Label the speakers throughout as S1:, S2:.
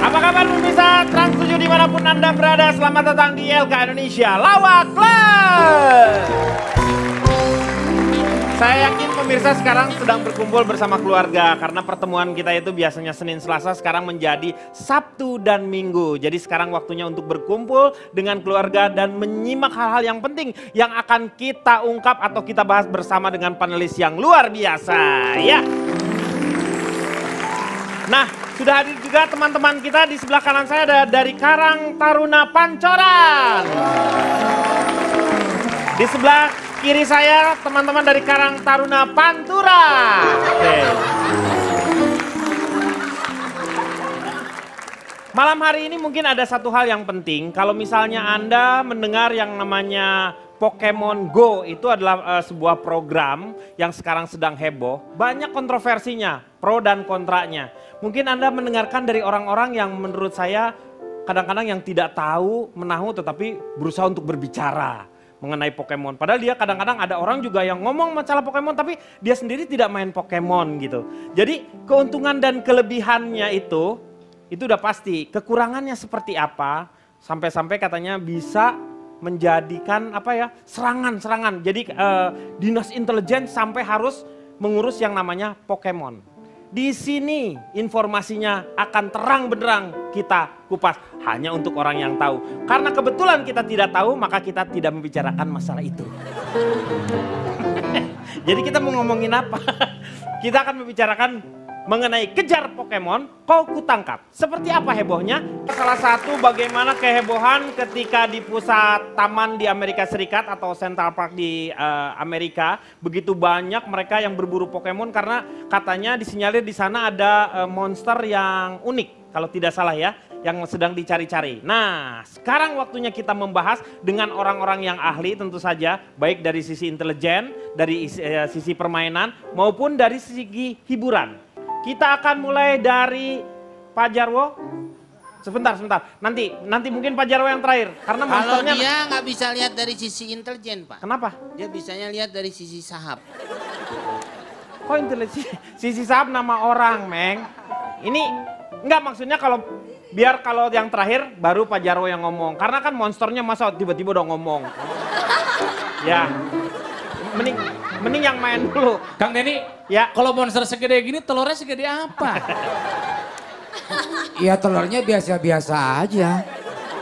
S1: Apa kabar pemirsa Trans 7 dimanapun Anda berada, selamat datang di LK Indonesia Lawak Club. Saya yakin pemirsa sekarang sedang berkumpul bersama keluarga karena pertemuan kita itu biasanya Senin Selasa sekarang menjadi Sabtu dan Minggu. Jadi sekarang waktunya untuk berkumpul dengan keluarga dan menyimak hal-hal yang penting yang akan kita ungkap atau kita bahas bersama dengan panelis yang luar biasa ya. Nah, sudah hadir juga teman-teman kita di sebelah kanan saya ada dari Karang Taruna Pancoran. Di sebelah kiri saya teman-teman dari Karang Taruna Pantura. Oke. Malam hari ini mungkin ada satu hal yang penting. Kalau misalnya Anda mendengar yang namanya Pokemon Go, itu adalah sebuah program yang sekarang sedang heboh. Banyak kontroversinya, pro dan kontranya. Mungkin Anda mendengarkan dari orang-orang yang menurut saya kadang-kadang yang tidak tahu menahu tetapi berusaha untuk berbicara mengenai Pokemon. Padahal dia kadang-kadang ada orang juga yang ngomong masalah Pokemon tapi dia sendiri tidak main Pokemon gitu. Jadi keuntungan dan kelebihannya itu udah pasti. Kekurangannya seperti apa sampai-sampai katanya bisa menjadikan serangan-serangan. Jadi dinas intelijen sampai harus mengurus yang namanya Pokemon. Di sini informasinya akan terang benderang kita kupas hanya untuk orang yang tahu. Karena kebetulan kita tidak tahu maka kita tidak membicarakan masalah itu. Jadi kita mau ngomongin apa? Kita akan membicarakan mengenai kejar Pokemon, kau kutangkap. Seperti apa hebohnya? Salah satu bagaimana kehebohan ketika di pusat taman di Amerika Serikat atau Central Park di Amerika. Begitu banyak mereka yang berburu Pokemon karena katanya disinyalir di sana ada monster yang unik. Kalau tidak salah ya, yang sedang dicari-cari. Nah, sekarang waktunya kita membahas dengan orang-orang yang ahli tentu saja. Baik dari sisi intelijen, dari sisi permainan maupun dari sisi hiburan. Kita akan mulai dari Pak Jarwo. Sebentar. Nanti mungkin Pak Jarwo yang terakhir. Karena
S2: kalau dia nggak bisa lihat dari sisi intelijen, Pak.
S1: Kenapa?
S2: Dia bisanya lihat dari sisi sahab.
S1: Kok intelijen? Sisi sahab nama orang, Meng. Ini enggak maksudnya biar kalau yang terakhir baru Pak Jarwo yang ngomong. Karena kan monsternya masa tiba-tiba udah ngomong. Ya. Mending yang main dulu.
S3: Kang Denny,
S1: ya.
S3: Kalau monster segede gini telurnya segede apa?
S4: Ya telurnya biasa-biasa aja.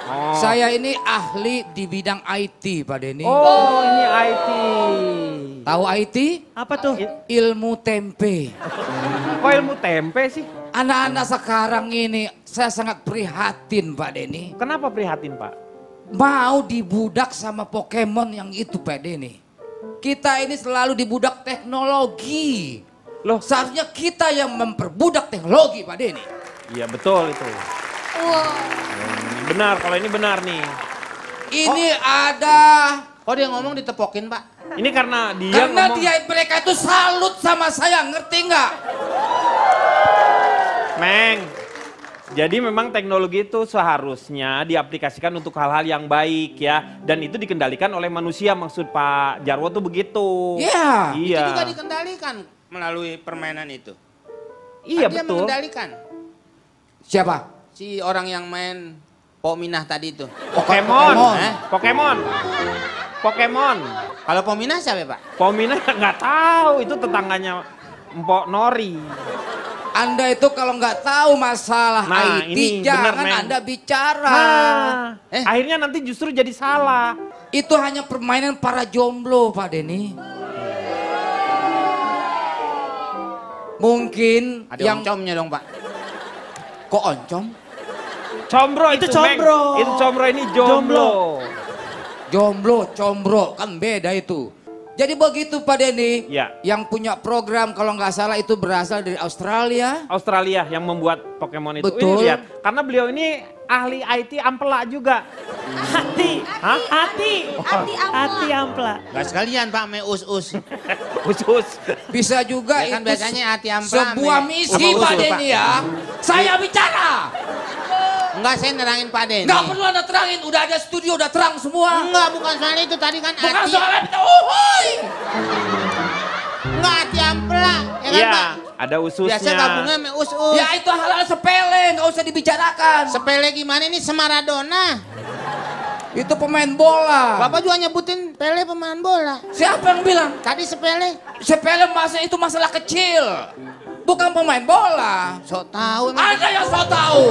S1: Oh.
S4: Saya ini ahli di bidang IT Pak Denny.
S1: Oh ini IT.
S4: Tahu IT?
S1: Apa tuh?
S4: Ilmu tempe.
S1: Kok ilmu tempe sih?
S4: Anak-anak sekarang ini saya sangat prihatin Pak Denny.
S1: Kenapa prihatin Pak?
S4: Mau dibudak sama Pokemon yang itu Pak Denny. Kita ini selalu dibudak teknologi.
S1: Loh,
S4: seharusnya kita yang memperbudak teknologi Pak Denny.
S1: Iya betul itu.
S5: Wow.
S1: Benar, kalau ini benar nih.
S4: Ini ada.
S2: Kok dia ngomong ditepokin, Pak?
S1: Ini karena dia ngomong.
S4: Mereka itu salut sama saya, ngerti nggak?
S1: Meng, jadi memang teknologi itu seharusnya diaplikasikan untuk hal-hal yang baik ya. Dan itu dikendalikan oleh manusia, maksud Pak Jarwo tuh begitu.
S4: Iya.
S1: Iya.
S2: Itu juga dikendalikan melalui permainan itu.
S1: Iya
S2: Dia
S1: betul.
S2: mengendalikan.
S4: Siapa?
S2: Si orang yang main Pominah tadi itu.
S1: Pokemon.
S2: Eh?
S1: Pokemon.
S2: Kalau Pominah siapa, Pak?
S1: Pomina nggak tahu, itu tetangganya Mpok Nori.
S4: Anda itu kalau nggak tahu masalah
S1: Nah,
S4: IT,
S1: ini
S4: jangan
S1: bener, Meng.
S4: Anda bicara.
S1: Nah, akhirnya nanti justru jadi salah.
S4: Itu hanya permainan para jomblo, Pak Denny. Mungkin
S2: Ada
S4: yang
S2: oncomnya dong, Pak.
S4: kok oncom?
S1: Combro
S5: Itu
S1: Meng.
S5: combro.
S1: Itu combro, ini jomblo.
S4: Jomblo, combro, kan beda itu. Jadi begitu Pak Denny,
S1: Ya.
S4: yang punya program kalau nggak salah itu berasal dari Australia.
S1: Australia yang membuat Pokemon itu.
S4: Betul.
S1: Ini lihat, karena beliau ini ahli IT ampela juga.
S5: Hati.
S1: Hah?
S5: Hati.
S6: Hati ampla.
S5: Hati ampla.
S2: Gak sekalian, Pak, me us-us.
S1: Khusus.
S4: Bisa juga
S2: Ya kan
S4: itu
S2: biasanya hati ampla,
S4: sebuah
S2: me-
S4: misi
S2: sama
S4: Pak
S2: usul,
S4: Denny ya. Saya bicara.
S2: Enggak, saya nerangin Pak Denny.
S4: Nggak perlu Anda terangin, udah ada studio, udah terang semua.
S2: Enggak, bukan soal itu. Tadi kan
S4: Bukan
S2: hati.
S4: soal itu, uhuy.
S2: Enggak, hati ampla. Ya kan,
S1: Iya,
S2: Pak?
S1: Ada ususnya.
S2: Biasa gabungnya sama us-us.
S4: Ya itu hal-hal sepele, nggak usah dibicarakan.
S2: Sepele gimana ini Maradona?
S4: Itu pemain bola.
S2: Bapak juga nyebutin Pele pemain bola.
S4: Siapa yang bilang?
S2: Tadi sepele.
S4: Sepele itu masalah kecil. Bukan pemain bola.
S2: Sok tahu.
S4: Ada yang so tahu.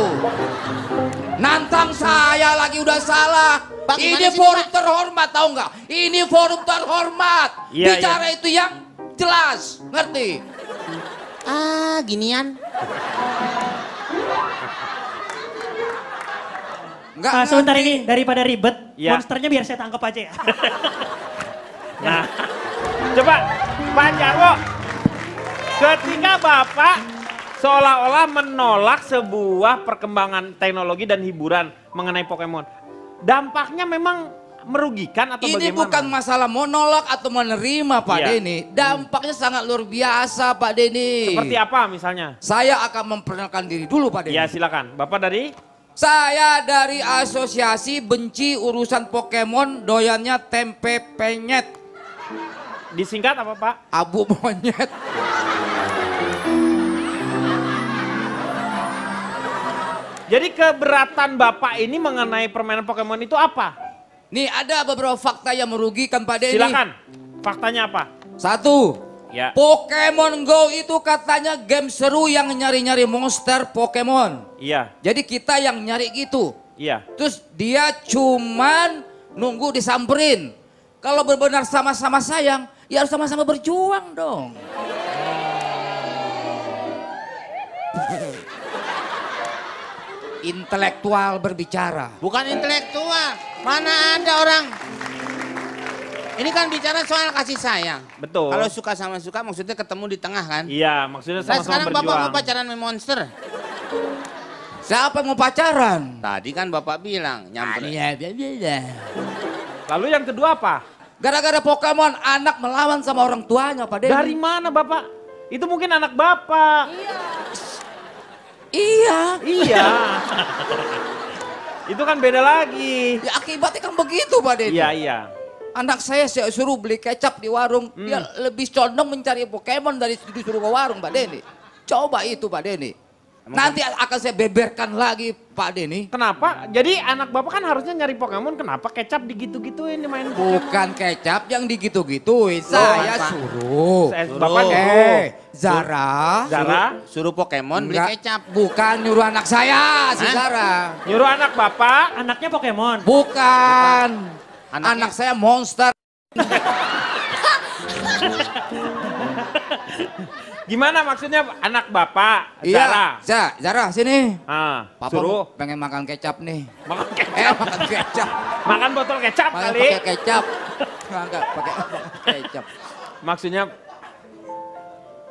S4: Nantang saya lagi udah salah.
S2: Pak, gimana
S4: Ini
S2: sih,
S4: forum
S2: Pak?
S4: terhormat tahu nggak? Ini forum terhormat.
S1: Iya,
S4: Bicara itu yang jelas, ngerti?
S2: Ah, ginian.
S4: Nggak
S5: Sebentar
S4: ngerti.
S5: ini daripada ribet,
S1: Ya.
S5: monsternya biar saya tangkap aja ya.
S1: Nah, coba Pak Jarwo, ketika Bapak seolah-olah menolak sebuah perkembangan teknologi dan hiburan mengenai Pokemon, dampaknya memang merugikan atau
S4: Ini
S1: bagaimana?
S4: bukan masalah menolak atau menerima Pak
S1: Iya.
S4: Denny. Dampaknya sangat luar biasa Pak Denny.
S1: Seperti apa misalnya?
S4: Saya akan memperkenalkan diri dulu Pak Denny.
S1: Ya silakan, Bapak dari?
S4: Saya dari Asosiasi Benci Urusan Pokemon Doyannya Tempe Penyet.
S1: Disingkat apa Pak?
S4: Abu monyet.
S1: Jadi keberatan Bapak ini mengenai permainan Pokemon itu apa?
S4: Nih ada beberapa fakta yang merugikan Pak Denny.
S1: Silakan, faktanya apa?
S4: Satu,
S1: Ya.
S4: Pokemon Go itu katanya game seru yang nyari-nyari monster Pokemon.
S1: Iya,
S4: Jadi kita yang nyari gitu.
S1: iya.
S4: Terus dia cuman nunggu disamperin. Kalau benar sama-sama sayang, ya harus sama-sama berjuang dong. Intelektual berbicara.
S2: Bukan intelektual. Mana ada orang. Ini kan bicara soal kasih sayang.
S1: Betul.
S2: Kalau suka sama suka maksudnya ketemu di tengah kan.
S1: Iya, maksudnya
S2: Nah
S1: sama-sama
S2: sekarang bapak
S1: berjuang.
S2: mau pacaran sama monster.
S4: Siapa yang mau pacaran?
S2: Tadi kan bapak bilang nyamperin.
S1: Lalu yang kedua apa?
S4: Gara-gara Pokemon anak melawan sama orang tuanya Pak Denny.
S1: Dari mana Bapak? Itu mungkin anak Bapak.
S4: Iya.
S1: Iya. Itu kan beda lagi.
S4: Ya akibatnya kan begitu Pak Denny.
S1: Iya, iya.
S4: Anak saya suruh beli kecap di warung. Dia lebih condong mencari Pokemon dari disuruh ke warung Pak Denny. Coba itu Pak Denny. Nanti akan saya beberkan lagi Pak Denny.
S1: Kenapa? Jadi anak Bapak kan harusnya nyari Pokemon, kenapa kecap digitu-gituin main Pokemon?
S4: Bukan kecap yang digitu-gituin. Saya
S2: Pak.
S4: suruh.
S1: Bapak nyuruh.
S4: Zara.
S1: Zara
S2: Suruh Pokemon beli
S4: Enggak,
S2: kecap.
S4: bukan nyuruh anak saya, si
S2: Hah?
S4: Zara.
S1: nyuruh anak Bapak.
S5: Anaknya Pokemon.
S4: Bukan.
S2: Anaknya-
S4: Anak saya monster.
S1: Gimana maksudnya anak Bapak? Zara.
S4: Iya, Zara sini.
S1: Ah,
S4: Papa
S1: suruh
S4: pengen makan kecap nih.
S1: makan kecap.
S4: Makan kecap.
S1: Makan botol kecap
S4: Makan
S1: kali.
S4: pakai kecap. Enggak, pakai kecap.
S1: Maksudnya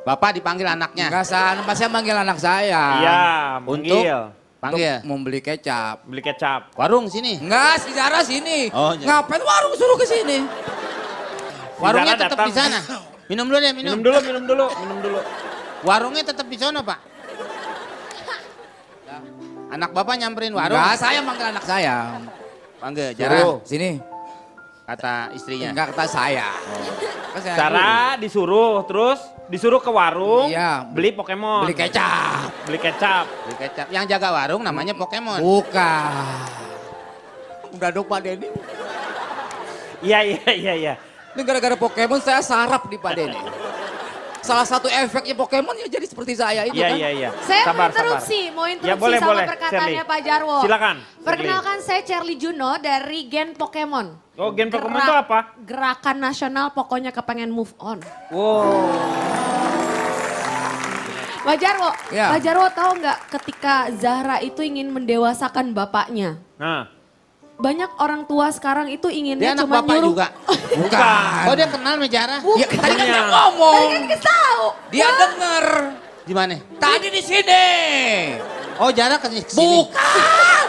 S2: Bapak dipanggil anaknya.
S4: Enggak sana, saya manggil anak saya.
S1: iya,
S2: Untuk?
S1: manggil.
S2: Panggil.
S4: Untuk mau beli kecap.
S1: Beli kecap.
S2: Warung sini.
S4: Enggak, si Zara sini.
S2: Oh, iya.
S4: Ngapain warung suruh ke sini?
S2: Warungnya
S1: Zara
S2: tetap
S1: datang.
S2: di sana. Minum dulu deh,
S1: Minum dulu, minum dulu, minum dulu.
S2: Warungnya tetap di sana, Pak. Anak Bapak nyamperin warung.
S4: Enggak, saya manggil anak saya.
S2: Panggil,
S4: Zara,
S2: jarang.
S4: sini.
S2: Kata istrinya.
S4: Enggak kata saya. Kan saya
S1: Zara disuruh, terus disuruh ke warung,
S4: Iya.
S1: beli Pokemon.
S4: beli kecap.
S1: Beli kecap.
S2: Beli kecap. Yang jaga warung namanya Pokemon.
S4: Bukan. Udah dong Pak Denny.
S1: Iya, iya, iya, iya.
S4: Ini gara-gara Pokemon saya sarap di Pak Denny. Salah satu efeknya Pokemon ya jadi seperti saya itu
S1: Iya,
S4: kan.
S1: iya, iya.
S6: Saya
S1: Sabar,
S6: mau interupsi,
S1: sabar.
S6: mau interupsi
S1: Ya, boleh,
S6: sama
S1: boleh,
S6: perkataannya
S1: Shirley.
S6: Pak Jarwo.
S1: Silakan, Shirley.
S6: Perkenalkan saya Charlie Juno dari Gen Pokemon.
S1: Oh, Gen Pokemon itu apa?
S6: Gerakan nasional pokoknya kepengen move on.
S1: Wow.
S6: Pak Jarwo,
S4: Ya.
S6: Pak Jarwo tahu nggak ketika Zahra itu ingin mendewasakan bapaknya?
S1: Nah,
S6: Banyak orang tua sekarang itu
S2: Dia
S6: inginnya
S2: anak
S6: cuma
S2: Bapak
S6: nyuruh.
S2: juga.
S4: Bukan.
S2: Oh dia kenal Mejara?
S4: Ya, tadi kan dia
S1: Punya.
S4: ngomong.
S6: Tadi kan kita tahu.
S4: Dia denger.
S2: Di mana?
S4: Tadi di sini.
S2: Oh Jara ke sini.
S4: Bukan.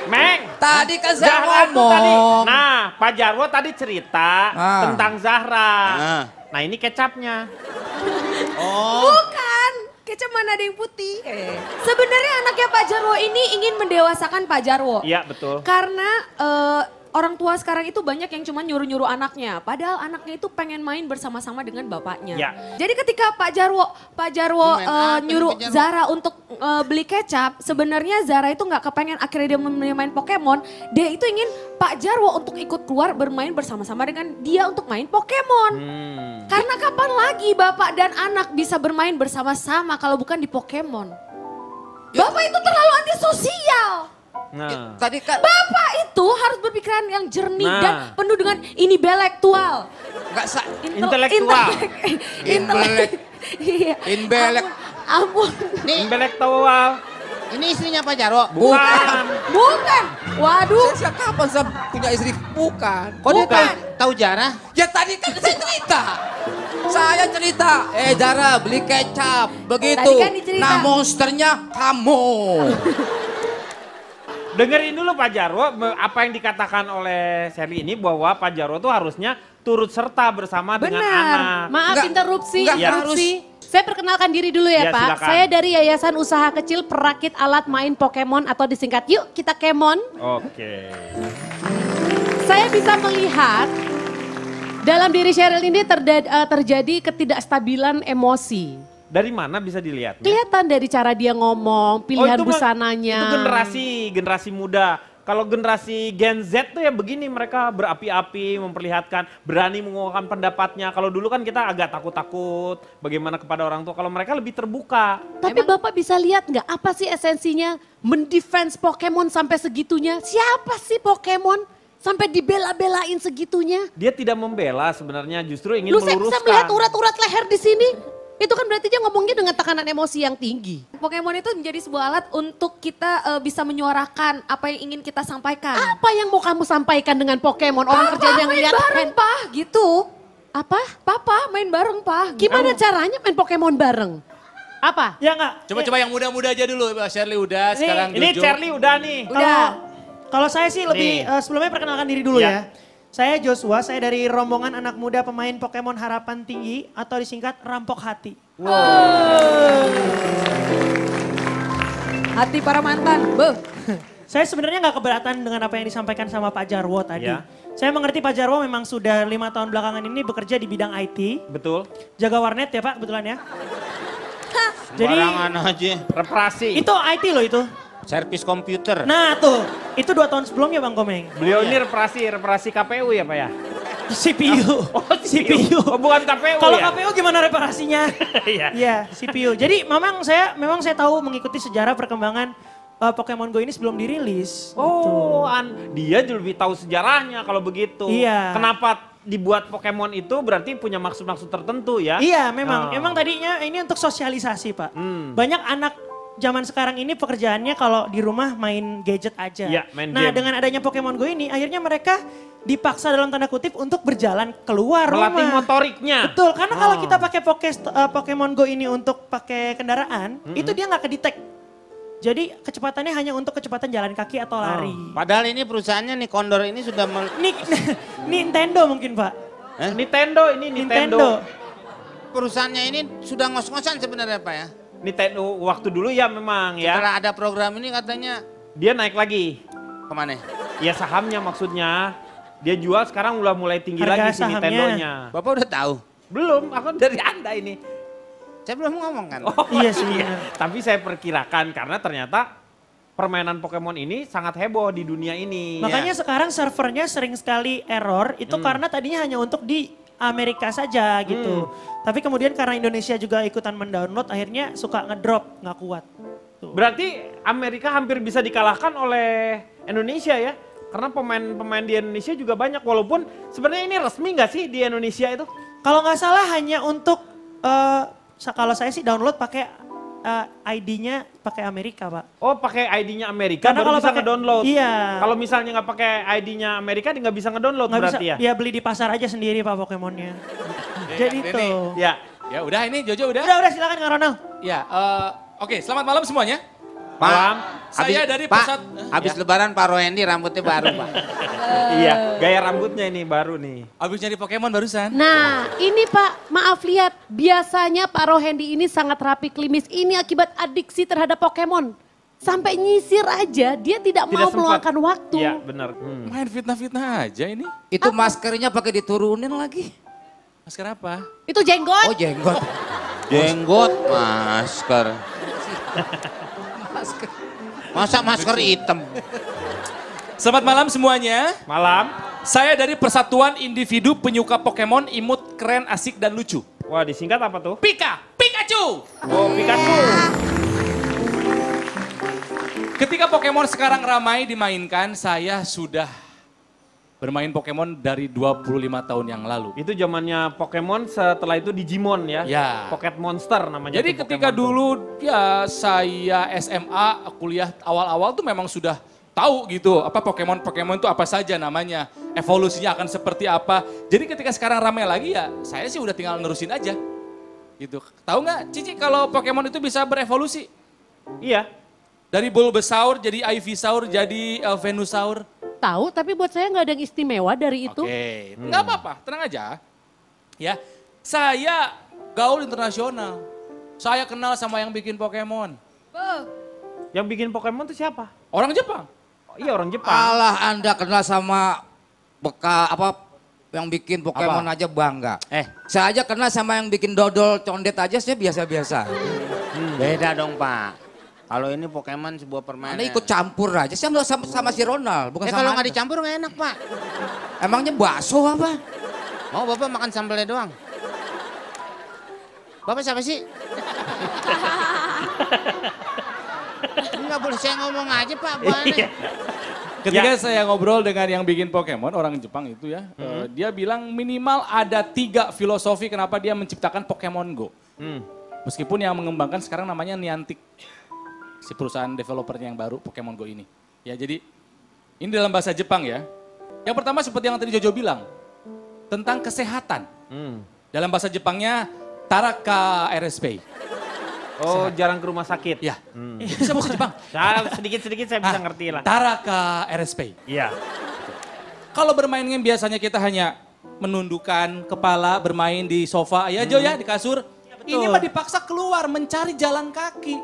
S1: Meng.
S4: Tadi kan saya
S1: Zahra tuh
S4: ngomong.
S1: tadi. Nah, Pak Jarwo tadi cerita
S4: Ah.
S1: tentang Zahra.
S2: Ah.
S1: Nah, ini kecapnya.
S2: Oh.
S6: Bukan. Kecap mana ada yang putih. Sebenarnya anaknya Pak Jarwo ini ingin mendewasakan Pak Jarwo.
S1: Iya, betul.
S6: Karena orang tua sekarang itu banyak yang cuma nyuruh-nyuruh anaknya. Padahal anaknya itu pengen main bersama-sama dengan bapaknya.
S1: Ya.
S6: Jadi ketika Pak Jarwo
S2: Main apa nih
S6: nyuruh
S2: Pak Jarwo?
S6: Zara untuk beli kecap, sebenarnya Zara itu nggak kepengen akhirnya dia main Pokemon. Dia itu ingin Pak Jarwo untuk ikut keluar bermain bersama-sama dengan dia untuk main Pokemon. Karena kapan lagi bapak dan anak bisa bermain bersama-sama kalau bukan di Pokemon? Bapak itu terlalu antisosial.
S1: Nah,
S4: Tadi kan
S6: Bapak itu harus berpikiran yang jernih
S1: Nah.
S6: dan penuh dengan intelektual.
S4: nggak sa
S1: Intelektual.
S6: Iya.
S4: Inbelek.
S6: Ampun.
S2: Nih,
S1: intelektual.
S2: ini istrinya Pak Jarwo.
S1: Bukan.
S6: Bukan. Waduh.
S4: Saya kapan saya punya istri? Bukan.
S2: Kok dia
S6: Bukan.
S2: tahu Zara?
S4: Ya tadi kan saya cerita. Saya cerita, Zara beli kecap. Begitu.
S6: Tadi kan dicerita.
S4: Nah monsternya kamu.
S1: Dengerin dulu Pak Jarwo, apa yang dikatakan oleh Sherly ini bahwa Pak Jarwo tuh harusnya turut serta bersama dengan anak.
S7: Benar. Maaf
S4: Enggak,
S7: interupsi.
S4: enggak
S7: interupsi. Saya perkenalkan diri dulu ya,
S1: Ya,
S7: Pak.
S1: silakan.
S7: Saya dari Yayasan Usaha Kecil Perakit Alat Main Pokemon atau disingkat Yuk Kita Kemon.
S1: Oke.
S7: Saya bisa melihat dalam diri Sheryl ini terjadi ketidakstabilan emosi.
S1: Dari mana bisa dilihatnya?
S7: Kelihatan dari cara dia ngomong, pilihan
S1: Itu
S7: busananya.
S1: Itu generasi muda. Kalau generasi Gen Z tuh ya begini, mereka berapi-api, memperlihatkan, berani mengungkapkan pendapatnya. Kalau dulu kan kita agak takut-takut bagaimana kepada orang tua. Kalau mereka lebih terbuka.
S7: Tapi Bapak bisa lihat nggak apa sih esensinya mendefense Pokemon sampai segitunya? Siapa sih Pokemon sampai dibela-belain segitunya?
S1: Dia tidak membela sebenarnya, justru ingin
S7: Saya
S1: meluruskan.
S7: bisa melihat urat-urat leher di sini. Itu kan berarti dia ngomongnya dengan tekanan emosi yang tinggi.
S6: Pokemon itu menjadi sebuah alat untuk kita bisa menyuarakan apa yang ingin kita sampaikan.
S7: Apa yang mau kamu sampaikan dengan Pokemon? Orang kerjanya
S6: main
S7: ngeliat
S6: bareng, Pak, gitu.
S7: Apa?
S6: Papa main bareng, Pak.
S7: Gimana caranya main Pokemon bareng? Apa?
S5: Ya enggak.
S3: Coba-coba yang muda-muda aja dulu. Shirley udah, sekarang
S1: Ini
S3: Jojo.
S1: Charlie udah nih.
S5: Kalau saya sih lebih
S1: Nih.
S5: sebelumnya perkenalkan diri dulu
S1: Ya.
S5: ya. Saya Joshua, saya dari rombongan anak muda pemain Pokemon Harapan Tinggi atau disingkat Rampok Hati.
S6: Hati para mantan, beuh.
S5: Saya sebenarnya nggak keberatan dengan apa yang disampaikan sama Pak Jarwo tadi.
S1: Ya.
S5: Saya mengerti Pak Jarwo memang sudah 5 tahun belakangan ini bekerja di bidang IT.
S1: Betul.
S5: Jaga warnet ya Pak kebetulan ya. Jadi
S2: Barangan aja.
S1: Reparasi.
S5: itu IT loh itu.
S2: Servis komputer.
S5: Nah tuh, itu 2 tahun sebelumnya Bang Komeng.
S1: Beliau ini reparasi KPU ya Pak ya?
S5: CPU.
S1: Oh, CPU. Oh, bukan KPU
S5: Kalau
S1: ya?
S5: KPU gimana reparasinya?
S1: Iya.
S5: Iya, CPU. Jadi memang saya tahu mengikuti sejarah perkembangan Pokemon Go ini sebelum dirilis.
S1: Oh, dia lebih tahu sejarahnya kalau begitu.
S5: Iya.
S1: Kenapa dibuat Pokemon itu berarti punya maksud-maksud tertentu ya?
S5: Iya, memang.
S1: Oh.
S5: Emang tadinya ini untuk sosialisasi, Pak.
S1: Hmm.
S5: Banyak anak zaman sekarang ini pekerjaannya kalau di rumah main gadget aja.
S1: Iya, main
S5: nah,
S1: game.
S5: dengan adanya Pokemon Go ini akhirnya mereka dipaksa dalam tanda kutip untuk berjalan keluar
S1: Melatih
S5: rumah.
S1: motoriknya.
S5: Betul, karena kalau
S1: Oh.
S5: kita pakai Pokemon Go ini untuk pakai kendaraan, itu dia nggak kedetek. Jadi kecepatannya hanya untuk kecepatan jalan kaki atau lari.
S2: Padahal ini perusahaannya nih Condor ini sudah
S5: Nintendo mungkin Pak.
S1: Nintendo ini Nintendo.
S2: perusahaannya ini sudah ngos-ngosan sebenarnya Pak ya.
S1: Nintendo waktu dulu ya memang ya.
S2: Setelah ada program ini katanya
S1: Dia naik lagi.
S2: kemana?
S1: Ya sahamnya maksudnya. Dia jual sekarang udah mulai tinggi
S5: Harga
S1: lagi si
S5: sahamnya.
S1: Nintendo-nya.
S2: Bapak udah tahu?
S1: Belum, aku dari Anda ini.
S2: Saya belum ngomong kan.
S5: Iya sih, benar.
S1: Tapi saya perkirakan karena ternyata permainan Pokemon ini sangat heboh di dunia ini.
S5: Makanya sekarang servernya sering sekali error, itu karena tadinya hanya untuk di Amerika saja gitu. Tapi kemudian karena Indonesia juga ikutan mendownload, akhirnya suka ngedrop, nggak kuat. Tuh.
S1: Berarti Amerika hampir bisa dikalahkan oleh Indonesia ya. Karena pemain-pemain di Indonesia juga banyak. Walaupun sebenarnya ini resmi nggak sih di Indonesia itu?
S5: Kalau nggak salah hanya untuk, kalau saya sih download pakai ID-nya pakai Amerika Pak.
S1: Oh pakai ID-nya Amerika
S5: Karena
S1: baru
S5: kalau
S1: bisa
S5: pakai-
S1: ngedownload.
S5: iya.
S1: Kalau misalnya nggak pakai ID-nya Amerika dia nggak bisa ngedownload
S5: Nggak bisa,
S1: berarti ya?
S5: ya beli di pasar aja sendiri Pak Pokemonnya. Jadi
S3: Ini.
S5: tuh.
S1: Ya.
S3: Ya udah ini Jojo udah.
S5: Udah silakan Kang Ronald.
S3: Ya, oke selamat malam semuanya.
S1: Malam.
S3: Saya dari
S2: Pak,
S3: pusat.
S2: habis
S3: Ya.
S2: lebaran Pak Roendi rambutnya baru Pak.
S1: Iya, gaya rambutnya ini baru nih.
S3: Habis nyari Pokemon barusan.
S7: Nah ini Pak, maaf lihat. Biasanya Pak Rohendi ini sangat rapi klimis. Ini akibat adiksi terhadap Pokemon. Sampai nyisir aja dia tidak mau
S1: sempat.
S7: meluangkan waktu.
S1: Iya benar.
S3: Main fitnah-fitnah aja ini.
S4: Itu maskernya pakai diturunin lagi.
S3: Masker apa?
S7: Itu jenggot.
S4: Oh jenggot.
S2: Jenggot, masker.
S4: Masker.
S2: Masa masker hitam?
S3: Selamat malam semuanya.
S1: Malam.
S3: Saya dari Persatuan Individu Penyuka Pokemon Imut Keren Asik dan Lucu.
S1: Wah disingkat apa tuh?
S3: Pikachu.
S1: Oh Pikachu.
S3: Ketika Pokemon sekarang ramai dimainkan, saya sudah bermain Pokemon dari 25 tahun yang lalu.
S1: Itu zamannya Pokemon, setelah itu Digimon ya.
S3: Ya.
S1: Pocket Monster namanya.
S3: Jadi
S1: tuh
S3: ketika
S1: Pokemon tuh.
S3: dulu ya saya SMA, kuliah awal-awal tuh memang sudah tahu gitu apa Pokemon itu apa saja namanya, evolusinya akan seperti apa. Jadi ketika sekarang ramai lagi ya saya sih udah tinggal nerusin aja. Gitu. Tahu nggak Cici kalau Pokemon itu bisa berevolusi?
S1: Iya.
S3: Dari Bulbasaur jadi Ivysaur jadi Venusaur.
S7: Tahu, tapi buat saya nggak ada yang istimewa dari itu.
S3: Oke, nggak apa-apa, tenang aja. Ya, saya gaul internasional. Saya kenal sama yang bikin Pokemon.
S1: Yang bikin Pokemon tuh siapa?
S3: Orang Jepang.
S1: Oh, iya orang Jepang.
S4: Alah Anda kenal sama yang bikin Pokemon aja bangga. Saya aja kenal sama yang bikin dodol condet aja saya biasa-biasa.
S2: Beda dong Pak. Kalau ini Pokemon sebuah permainan.
S4: Anda ikut campur aja, saya nggak sama si Ronald, bukan sama
S2: kalau nggak
S4: Anda.
S2: dicampur nggak enak Pak.
S4: Emangnya bakso apa?
S2: Mau Bapak makan sambelnya doang. Bapak siapa sih? Nggak boleh saya ngomong aja Pak. Bu aneh.
S3: Ketika
S1: Ya.
S3: saya ngobrol dengan yang bikin Pokemon, orang Jepang itu ya, dia bilang minimal ada 3 filosofi kenapa dia menciptakan Pokemon Go. Meskipun yang mengembangkan sekarang namanya Niantic, si perusahaan developernya yang baru Pokemon Go ini. Ya jadi ini dalam bahasa Jepang ya. Yang pertama seperti yang tadi Jojo bilang, tentang kesehatan. Dalam bahasa Jepangnya Taraka RSP.
S1: Oh jarang ke rumah sakit.
S3: Ya, bisa bahasa Jepang.
S1: Nah, sedikit-sedikit saya bisa ngerti lah.
S3: Taraka RSP.
S1: Iya.
S3: Kalau bermain game biasanya kita hanya menundukkan kepala, bermain di sofa, ya Jo ya, di kasur. Ini mah dipaksa keluar, mencari jalan kaki.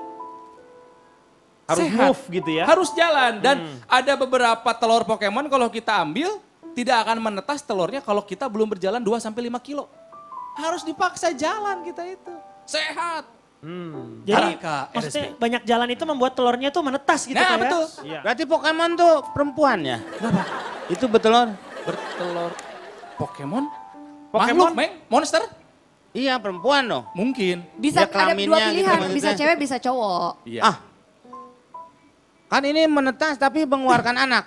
S1: Harus
S3: Sehat.
S1: move gitu ya.
S3: Harus jalan. Dan ada beberapa telur Pokemon kalau kita ambil, tidak akan menetas telurnya kalau kita belum berjalan 2-5 kilo. Harus dipaksa jalan kita itu. Sehat.
S5: Jadi
S3: Taraka
S5: maksudnya
S3: RSP.
S5: banyak jalan itu membuat telurnya tuh menetas gitu
S3: Nah
S5: Kak, ya?
S3: betul.
S1: Iya.
S2: Berarti Pokemon tuh perempuan ya? Kenapa? Itu betul.
S3: Bertelur Pokemon?
S1: Pokemon?
S3: Makhluk, Meng? Monster?
S2: Iya perempuan dong.
S3: Mungkin.
S6: Bisa
S2: Dia
S6: ada
S2: kelaminnya
S6: dua
S2: gitu
S6: pilihan,
S2: maksudnya.
S6: bisa cewek bisa cowok.
S3: Iya.
S2: Ah. Kan ini menetas tapi mengeluarkan anak.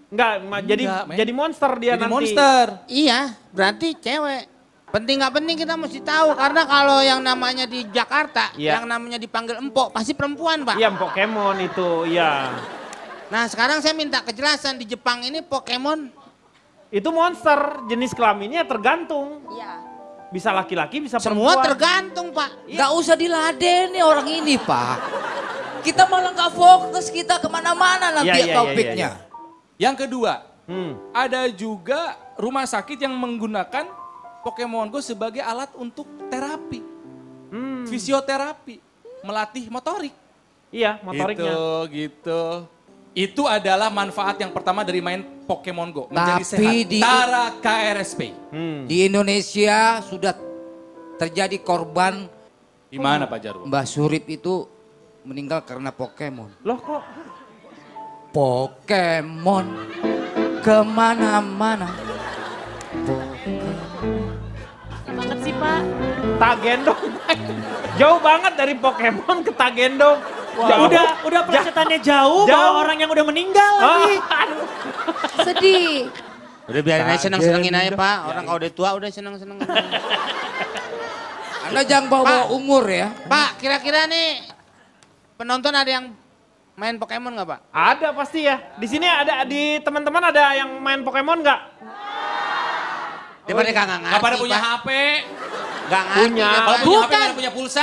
S1: Enggak,
S3: Enggak, men.
S1: jadi monster dia
S3: Jadi
S1: nanti.
S3: monster.
S2: Iya, berarti cewek. Penting nggak penting kita mesti tahu karena kalau yang namanya di Jakarta,
S1: Iya.
S2: yang namanya dipanggil empok pasti perempuan Pak.
S1: Iya Pokemon itu, iya.
S2: Nah sekarang saya minta kejelasan di Jepang ini Pokemon.
S1: Itu monster, jenis kelaminnya tergantung.
S6: Iya.
S1: Bisa laki-laki, bisa
S2: Semua
S1: perempuan.
S2: tergantung Pak.
S4: Nggak usah diladeni orang ini Pak. Kita malah nggak fokus, kita kemana-mana nanti
S1: Iya, iya,
S4: topiknya.
S1: iya,
S3: Yang kedua,
S1: Hmm.
S3: ada juga rumah sakit yang menggunakan Pokemon Go sebagai alat untuk terapi. Fisioterapi, melatih motorik.
S1: Iya, motoriknya.
S3: Gitu. Itu adalah manfaat yang pertama dari main Pokemon Go. Menjadi
S4: Tapi
S3: sehat.
S4: di-
S3: Tara KRSP.
S4: Di Indonesia sudah terjadi korban
S3: Di mana Pak Jarwo?
S4: Mbah Surip itu meninggal karena Pokemon.
S1: Loh kok?
S4: Pokemon kemana-mana.
S7: Banget sih Pak.
S1: Tagendong. Jauh banget dari Pokemon ke Tagendong.
S5: Ya udah pelesetannya jauh,
S1: Jauh.
S5: bawa orang yang udah meninggal
S1: Oh,
S5: lagi.
S1: aduh.
S6: Sedih.
S2: Udah biarin aja seneng-senengin aja Pak. Orang kalau udah tua udah seneng-seneng.
S4: Anda jangan bawa umur ya.
S2: Pak kira-kira nih penonton ada yang main Pokemon nggak Pak?
S1: Ada pasti ya. Di sini ada, di teman-teman ada yang main Pokemon nggak?
S2: Dia pada nggak ngerti
S3: Nggak pada punya
S2: Pak.
S3: HP.
S2: Nggak ngerti.
S1: Punya.
S2: dia,
S3: Kalau
S2: Pak.
S3: punya HP
S7: Bukan.
S3: nggak ada punya pulsa.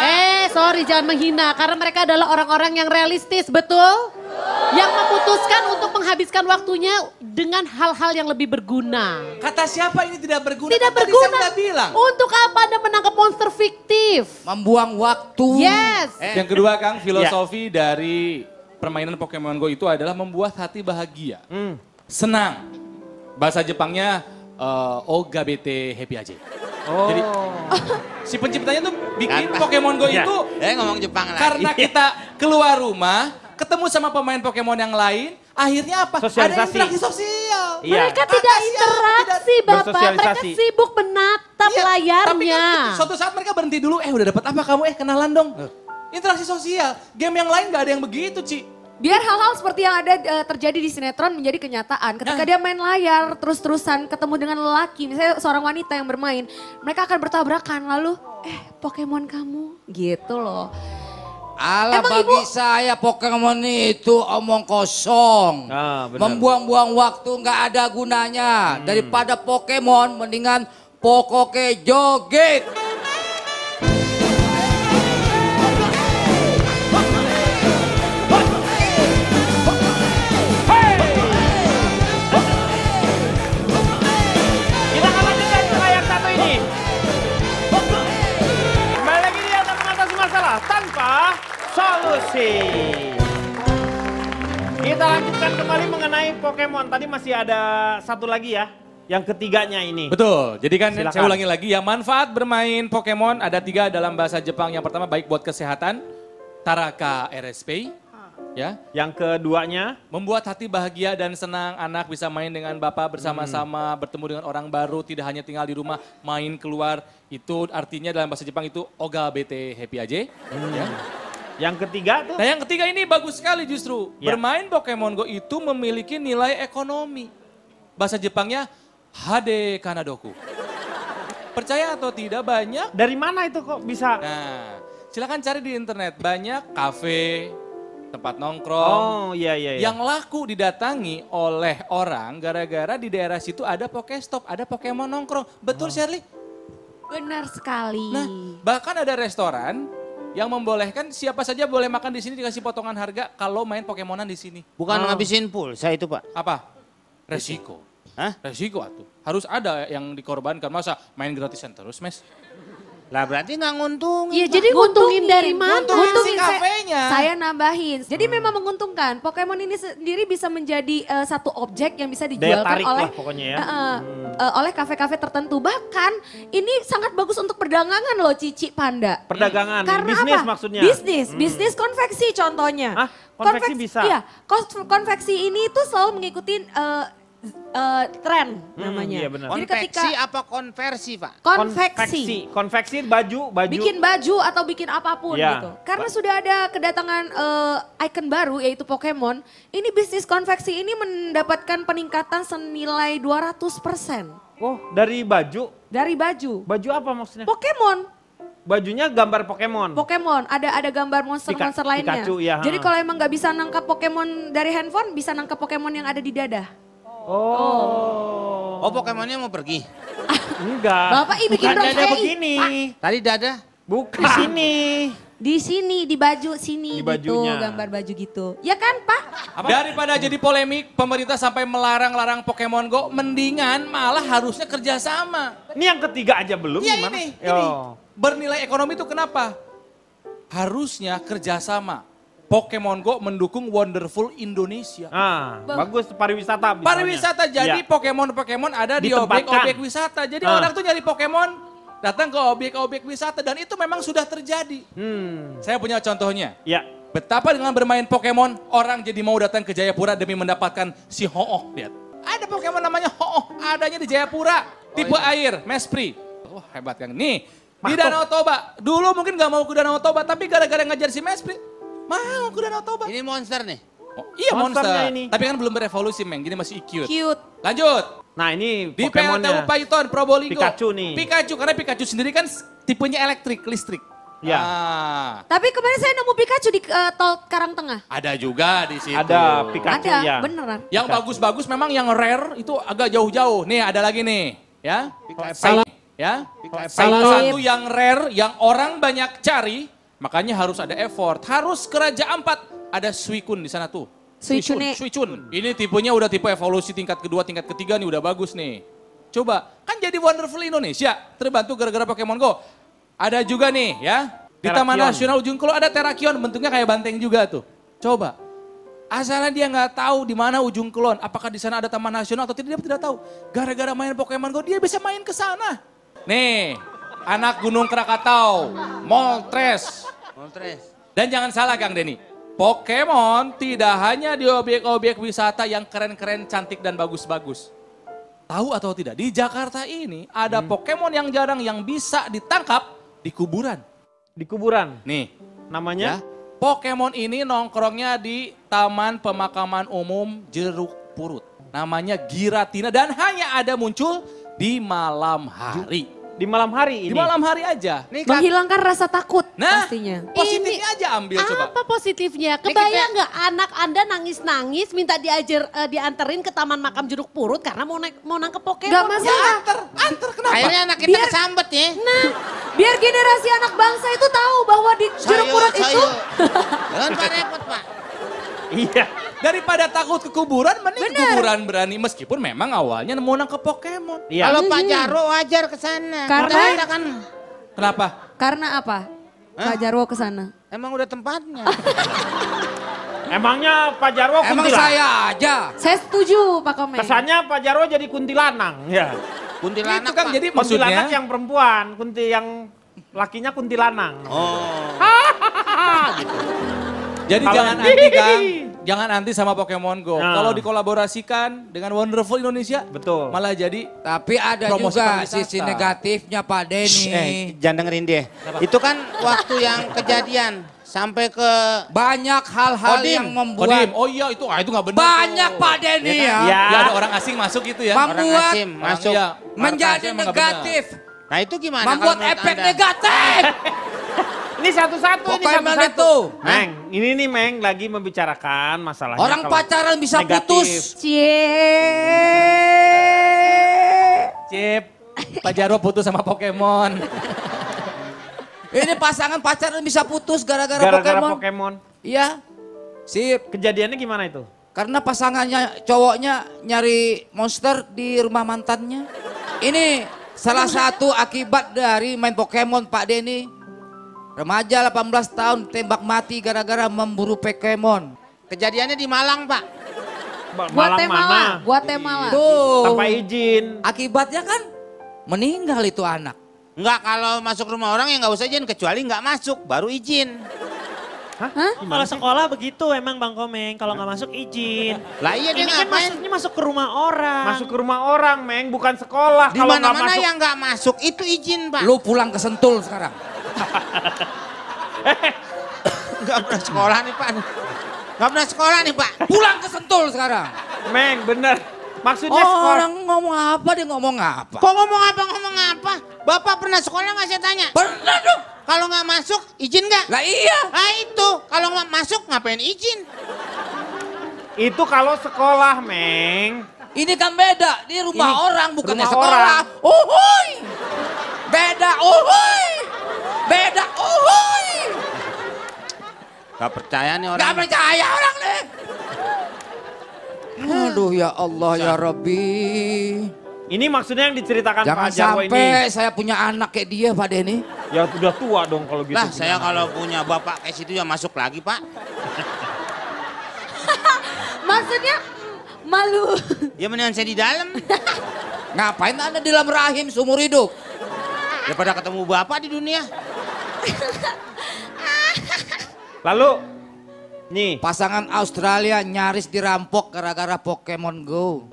S7: Sorry jangan menghina karena mereka adalah orang-orang yang realistis, betul? Yang memutuskan untuk menghabiskan waktunya dengan hal-hal yang lebih berguna.
S3: Kata siapa ini tidak berguna?
S7: Tidak
S3: Kan tadi
S7: berguna.
S3: Saya udah bilang.
S7: Untuk apa Anda menangkap monster fiktif?
S4: Membuang waktu.
S7: Yes.
S3: Yang kedua Kang, filosofi dari permainan Pokemon Go itu adalah membuat hati bahagia, senang. Bahasa Jepangnya ogabete happy aja. Jadi si penciptanya tuh bikin Pokemon Go itu
S2: ngomong Jepang lagi.
S3: karena kita keluar rumah, ketemu sama pemain Pokemon yang lain, akhirnya apa? Ada
S1: Sosialisasi.
S3: interaksi sosial.
S1: Iya.
S7: Mereka tidak interaksi Bapak, mereka
S1: Bersosialisasi.
S7: sibuk menatap
S3: Iya,
S7: layarnya.
S3: Tapi kan suatu saat mereka berhenti dulu, udah dapat apa kamu? Kenalan dong. Interaksi sosial. Game yang lain gak ada yang begitu, Ci.
S6: Biar hal-hal seperti yang ada terjadi di sinetron menjadi kenyataan. Ketika dia main layar terus-terusan ketemu dengan lelaki, misalnya seorang wanita yang bermain, mereka akan bertabrakan lalu, Pokemon kamu, gitu loh.
S4: Alah
S6: Emang
S4: bagi
S6: Ibu-
S4: saya Pokemon itu omong kosong.
S1: Benar.
S4: Membuang-buang waktu nggak ada gunanya. Daripada Pokemon mendingan Pokoke joget.
S1: Kita akan lanjutkan ke layar satu ini. Kembali lagi di atas mengatasi masalah tanpa solusi. Kita lanjutkan kembali mengenai Pokemon. Tadi masih ada satu lagi ya, yang ketiganya ini.
S3: Betul, jadi kan
S1: Silakan.
S3: saya ulangi lagi ya, manfaat bermain Pokemon ada 3 dalam bahasa Jepang. Yang pertama baik buat kesehatan, Taraka RSP. Ya,
S1: Yang keduanya,
S3: membuat hati bahagia dan senang, anak bisa main dengan bapak bersama-sama, bertemu dengan orang baru, tidak hanya tinggal di rumah, main keluar. Itu artinya dalam bahasa Jepang itu ogabete happy aja. Ya.
S1: yang ketiga tuh.
S3: Nah yang ketiga ini bagus sekali justru.
S1: Ya.
S3: Bermain Pokemon Go itu memiliki nilai ekonomi. Bahasa Jepangnya Hade Kanadoku. Percaya atau tidak banyak.
S1: Dari mana itu kok bisa?
S3: Nah silakan cari di internet. Banyak kafe, tempat nongkrong.
S1: Oh iya.
S3: Yang laku didatangi oleh orang gara-gara di daerah situ ada Pokestop, ada Pokemon nongkrong. Betul Shirley?
S6: Benar sekali.
S3: Nah bahkan ada restoran yang membolehkan siapa saja boleh makan di sini dikasih potongan harga kalau main Pokemonan di sini.
S2: Bukan ngabisin pulsa itu Pak.
S3: Apa? Resiko.
S2: Hah?
S3: Resiko atuh. Harus ada yang dikorbankan. Masa main gratisan terus, Mes?
S2: Lah berarti nggak nguntungin.
S7: Iya jadi nguntungin dari mana?
S3: Nguntungin si
S6: Nguntungin,
S3: kafenya.
S6: saya nambahin. Jadi memang menguntungkan. Pokemon ini sendiri bisa menjadi satu objek yang bisa
S1: Daya
S6: dijualkan
S1: tarik
S6: oleh
S1: lah pokoknya ya.
S6: oleh kafe-kafe tertentu. Bahkan ini sangat bagus untuk perdagangan loh Cici Panda.
S1: Perdagangan,
S6: Karena
S1: bisnis
S6: apa?
S1: maksudnya.
S6: Bisnis konveksi contohnya.
S1: Hah? Konveksi bisa?
S6: Iya, konveksi ini tuh selalu mengikuti tren namanya.
S1: iya benar.
S6: Jadi
S2: Konveksi
S6: ketika
S2: apa konversi Pak?
S6: konveksi.
S1: baju.
S6: Bikin baju atau bikin apapun
S1: Ya.
S6: gitu. Karena sudah ada kedatangan icon baru yaitu Pokemon. Ini bisnis konveksi ini mendapatkan peningkatan senilai 200%
S1: Oh dari baju.
S6: dari baju.
S1: Baju apa maksudnya?
S6: Pokemon.
S1: Bajunya gambar Pokemon.
S6: Pokemon, ada gambar monster-monster lainnya.
S1: Pikachu, ya,
S6: Jadi
S1: ha.
S6: kalau emang nggak bisa nangkap Pokemon dari handphone, bisa nangkap Pokemon yang ada di dada.
S1: Oh.
S2: Oh Pokemonnya mau pergi.
S1: Enggak.
S6: Bapak, bikin
S1: Bukan
S6: dong
S1: dada
S6: saya,
S1: begini.
S2: Tadi dada.
S1: Bukan di sini.
S6: Di sini, di baju sini
S1: Di
S6: gitu,
S1: bajunya.
S6: gambar baju gitu. Ya kan Pak?
S3: Daripada jadi polemik, pemerintah sampai melarang-larang Pokemon Go, mendingan malah harusnya kerjasama.
S1: Ini yang ketiga aja belum
S3: Iya
S1: gimana?
S3: ini.
S1: Yo.
S3: Bernilai ekonomi itu kenapa? Harusnya kerjasama. Pokemon Go mendukung Wonderful Indonesia.
S1: Bagus pariwisata. misalnya.
S3: Pariwisata jadi
S1: Iya.
S3: Pokemon ada di
S1: Ditempatkan.
S3: objek-objek wisata. Jadi
S1: Ah.
S3: orang tuh nyari Pokemon datang ke objek-objek wisata dan itu memang sudah terjadi. Saya punya contohnya.
S1: Ya.
S3: Betapa dengan bermain Pokemon orang jadi mau datang ke Jayapura demi mendapatkan si Ho-Oh. Lihat. Ada Pokemon namanya Ho-Oh, adanya di Jayapura. Tipe air, Mespri. Wah hebat kan. Nih, di Danau Toba. Dulu mungkin gak mau ke Danau Toba tapi gara-gara ngajar si Mespri. Mau ke Danau Toba.
S2: Ini monster nih.
S3: Oh, iya
S1: Monsternya
S3: monster.
S1: ini.
S3: Tapi kan belum berevolusi Meng, jadi masih cute.
S6: Cute.
S3: Lanjut.
S1: Nah ini
S3: Di
S1: Pokemonnya.
S3: PLTU Python Probolinggo.
S1: Pikachu nih.
S3: Pikachu, karena Pikachu sendiri kan tipenya listrik.
S1: Ya.
S3: Ah,
S6: Tapi kemarin saya nemu Pikachu di tol Karangtengah.
S3: ada juga di situ.
S1: Ada Pikachu
S6: Ada,
S1: ya.
S6: beneran.
S3: Yang bagus-bagus memang yang rare itu agak jauh-jauh. Nih ada lagi nih, ya.
S1: Salah.
S3: Ya.
S1: Pikachu.
S3: Salah satu yang rare yang orang banyak cari, makanya harus ada effort. Harus ke Raja Ampat, ada Suicune di sana tuh.
S6: Suicune.
S3: Suicune. Ini tipenya udah tipe evolusi tingkat kedua, tingkat ketiga nih udah bagus nih. Coba, kan jadi Wonderful Indonesia, terbantu gara-gara Pokemon Go. Ada juga nih ya, di Taman
S1: Terrakion.
S3: Nasional Ujung Kulon ada Terrakion, bentuknya kayak banteng juga tuh. Coba, Asalnya dia nggak tahu di mana ujung kulon, apakah di sana ada taman nasional atau tidak, dia tidak tahu. Gara-gara main Pokemon Go dia bisa main ke sana. Nih, anak Gunung Krakatau, Moltres. Dan jangan salah Kang Denny, Pokemon tidak hanya di objek-objek wisata yang keren-keren, cantik dan bagus-bagus. Tahu atau tidak, di Jakarta ini ada Pokemon yang jarang yang bisa ditangkap di kuburan.
S1: Di kuburan.
S3: Nih,
S1: Namanya?
S3: ya. Pokemon ini nongkrongnya di Taman Pemakaman Umum Jeruk Purut. Namanya Giratina dan hanya ada muncul di malam hari.
S1: Di malam hari ini?
S3: Di malam hari aja.
S6: Menghilangkan rasa takut
S3: Nah,
S6: pastinya.
S3: positifnya aja ambil coba.
S7: Apa positifnya? Kebayang nggak anak Anda nangis-nangis minta dianterin ke Taman Makam Jeruk Purut karena mau nangkep Pokemon.
S6: Gak masalah.
S3: Anter kenapa?
S2: Akhirnya anak kita kesambet ya.
S6: Nah, biar generasi anak bangsa itu tahu bahwa di jeruk purut itu
S2: Jangan Pak repot Pak.
S1: Iya.
S3: Daripada takut ke kuburan, mending
S6: Bener.
S3: kuburan berani. Meskipun memang awalnya mau nangkep Pokemon.
S1: Iya.
S2: Kalau Pak Jarwo wajar ke sana.
S6: Karena-
S2: Kita kan
S3: Kenapa?
S6: karena apa? Pak Jarwo ke sana.
S2: emang udah tempatnya.
S1: Emangnya Pak Jarwo
S4: Emang
S1: kuntilanak?
S4: saya aja.
S6: Saya setuju Pak Komeng.
S1: Kesannya Pak Jarwo jadi kuntilanang. Ya.
S2: Kuntilanak
S3: Itu kan
S2: Pak.
S3: jadi
S1: Kuntilanak
S3: maksudnya.
S1: yang perempuan, yang lakinya kuntilanang.
S2: Oh.
S3: Jadi
S1: Kalau-
S3: jangan anti Kang, jangan anti sama Pokemon Go.
S1: Nah.
S3: Kalau dikolaborasikan dengan Wonderful Indonesia,
S1: Betul.
S3: malah jadi
S4: Tapi ada
S3: Promosi
S4: juga
S3: pariwisata.
S4: sisi negatifnya Pak Denny.
S2: Jangan dengerin dia. Itu kan waktu yang kejadian sampai ke
S4: Banyak hal-hal
S2: Kodim.
S4: yang membuat
S3: Kodim. Oh iya itu nggak benar.
S4: banyak
S3: tuh.
S4: Pak Denny ya.
S1: Ya.
S3: Ya ada orang asing masuk gitu ya.
S4: Mam-
S2: orang
S4: membuat-
S2: asing masuk.
S3: Iya,
S4: menjadi
S3: markasnya emang nggak benar.
S4: negatif.
S2: Nah itu gimana?
S4: Membuat
S2: kalau menurut
S4: efek
S2: Anda?
S4: negatif.
S1: Ini satu-satu, ini
S4: Pokemon
S1: satu-satu.
S4: itu.
S1: Meng, ini nih Meng lagi membicarakan masalahnya.
S4: Orang
S1: kalau
S4: pacaran bisa
S1: negatif.
S4: putus.
S3: Cip, Pak Jarwo putus sama Pokemon.
S4: Ini pasangan pacaran bisa putus gara-gara
S1: Gara-gara
S4: Pokemon.
S1: Pokemon.
S4: Iya. Sip.
S1: Kejadiannya gimana itu?
S4: Karena pasangannya cowoknya nyari monster di rumah mantannya. Ini salah satu akibat dari main Pokemon Pak Denny. Remaja 18 tahun tembak mati gara-gara memburu Pokemon.
S2: Kejadiannya di Malang Pak.
S1: Malang
S6: Guatemala,
S1: mana?
S6: Guatemala.
S4: Tuh.
S1: Tanpa izin.
S4: Akibatnya kan meninggal itu anak.
S2: Enggak, kalau masuk rumah orang ya nggak usah izin kecuali nggak masuk baru izin.
S5: Kalau sekolah begitu emang Bang Komeng, kalau nggak masuk izin.
S2: Lah iya dia
S5: Ini kan
S2: ngapain?
S5: maksudnya masuk ke rumah orang.
S1: Masuk ke rumah orang, Meng, bukan sekolah.
S2: Di
S1: Kalau nggak
S2: mana-mana
S1: masuk,
S2: yang nggak masuk itu izin Pak.
S4: Lu pulang ke Sentul sekarang.
S2: Nggak pernah sekolah nih Pak. Nggak pernah sekolah nih Pak.
S4: Pulang ke Sentul sekarang.
S1: Meng, bener. Maksudnya
S4: Oh,
S1: sekolah.
S4: orang ngomong apa dia ngomong apa?
S2: Kok ngomong apa? Bapak pernah sekolah nggak saya tanya?
S4: Pernah dong.
S2: Kalau nggak masuk izin nggak?
S4: Lah iya.
S2: Nah itu, kalau nggak masuk ngapain izin?
S1: Itu kalau sekolah, Meng.
S4: Ini kan beda, di rumah
S1: Ini
S4: orang bukannya
S1: rumah
S4: sekolah.
S1: orang.
S4: Uhuy. Beda uhuy. Beda uhuy.
S2: Gak percaya nih orang.
S4: Gak percaya orang nih. Aduh ya Allah ya Rabbi.
S1: Ini maksudnya yang diceritakan
S4: Jangan
S1: Pak Jarwo
S4: sampai
S1: ini.
S4: saya punya anak kayak dia Pak Denny.
S1: Ya udah tua dong kalau gitu.
S2: Lah saya kalau punya bapak kayak situ ya masuk lagi Pak.
S6: Maksudnya malu.
S2: Ya mendingan saya di dalam.
S4: Ngapain Anda di dalam rahim seumur hidup?
S2: Daripada ketemu bapak di dunia.
S1: Lalu, nih.
S4: Pasangan Australia nyaris dirampok gara-gara Pokemon Go.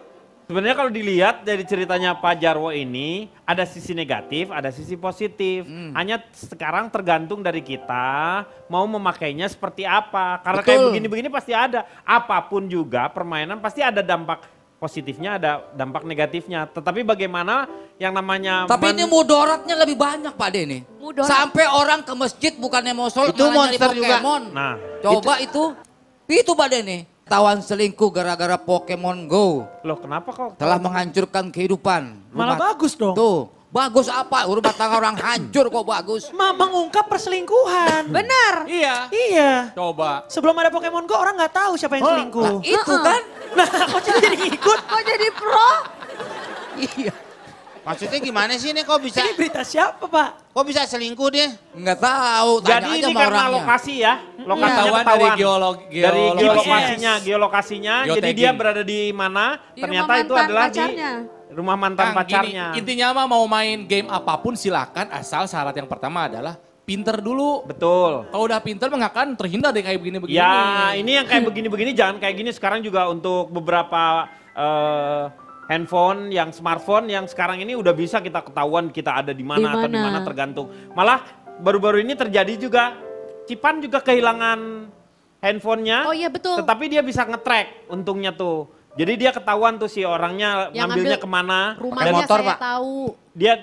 S1: Sebenarnya kalau dilihat dari ceritanya Pak Jarwo ini, ada sisi negatif, ada sisi positif. Hanya sekarang tergantung dari kita mau memakainya seperti apa. Karena kayak
S4: Betul.
S1: begini-begini pasti ada. Apapun juga permainan pasti ada dampak positifnya, ada dampak negatifnya. Tetapi bagaimana yang namanya...
S4: Tapi ini mudaratnya lebih banyak Pak Denny.
S6: Mudarat.
S4: Sampai orang ke masjid bukannya mau sholat
S2: Itu
S4: malah nyari
S2: monster juga.
S4: Pokemon.
S1: Nah,
S4: Coba itu Pak Denny. Tawan selingkuh gara-gara Pokemon Go.
S1: loh kenapa kok?
S4: Telah menghancurkan kehidupan.
S5: Malah bagus dong.
S4: Tuh, bagus apa? Rumah tangga orang hancur kok bagus.
S5: Mengungkap perselingkuhan.
S6: Benar.
S3: Iya.
S5: Iya.
S3: Coba.
S5: Sebelum ada Pokemon Go orang nggak tahu siapa yang
S4: Lah,
S5: selingkuh.
S4: itu kan?
S5: Nah, kok jadi ngikut?
S6: Kok jadi pro?
S4: Iya.
S2: Maksudnya gimana sih ini kok bisa
S5: Ini berita siapa Pak?
S2: kok bisa selingkuh dia?
S4: Nggak tahu, tanya
S1: Jadi
S4: aja
S1: ini
S4: sama
S1: karena
S4: orangnya.
S1: lokasi ya. Lokasinya
S3: Ketahuan
S1: ketahuan.
S3: dari
S1: Dari
S3: geolokasinya.
S1: geolokasinya. Jadi
S3: Geotagging.
S1: dia berada di mana?
S6: Di
S1: Ternyata
S6: rumah
S1: itu
S6: mantan
S1: adalah
S6: pacarnya.
S1: di rumah mantan
S3: Kang, gini,
S1: pacarnya.
S3: intinya mah mau main game apapun silakan, asal syarat yang pertama adalah pinter dulu.
S1: Betul.
S3: Kalau udah pinter mah nggak akan terhindar dari kayak begini-begini.
S1: Ya, ini yang kayak begini-begini jangan kayak gini. Sekarang juga untuk beberapa handphone yang smartphone yang sekarang ini udah bisa kita ketahuan kita ada di mana atau di mana tergantung. Malah baru-baru ini terjadi juga Cipan juga kehilangan handphonenya.
S7: Oh iya betul.
S1: Tetapi dia bisa nge-track untungnya tuh. Jadi dia ketahuan tuh si orangnya
S7: Yang
S1: ngambilnya
S7: ngambil
S1: kemana.
S7: Rumahnya
S2: motor,
S7: saya
S2: Pak.
S7: tahu.
S1: Dia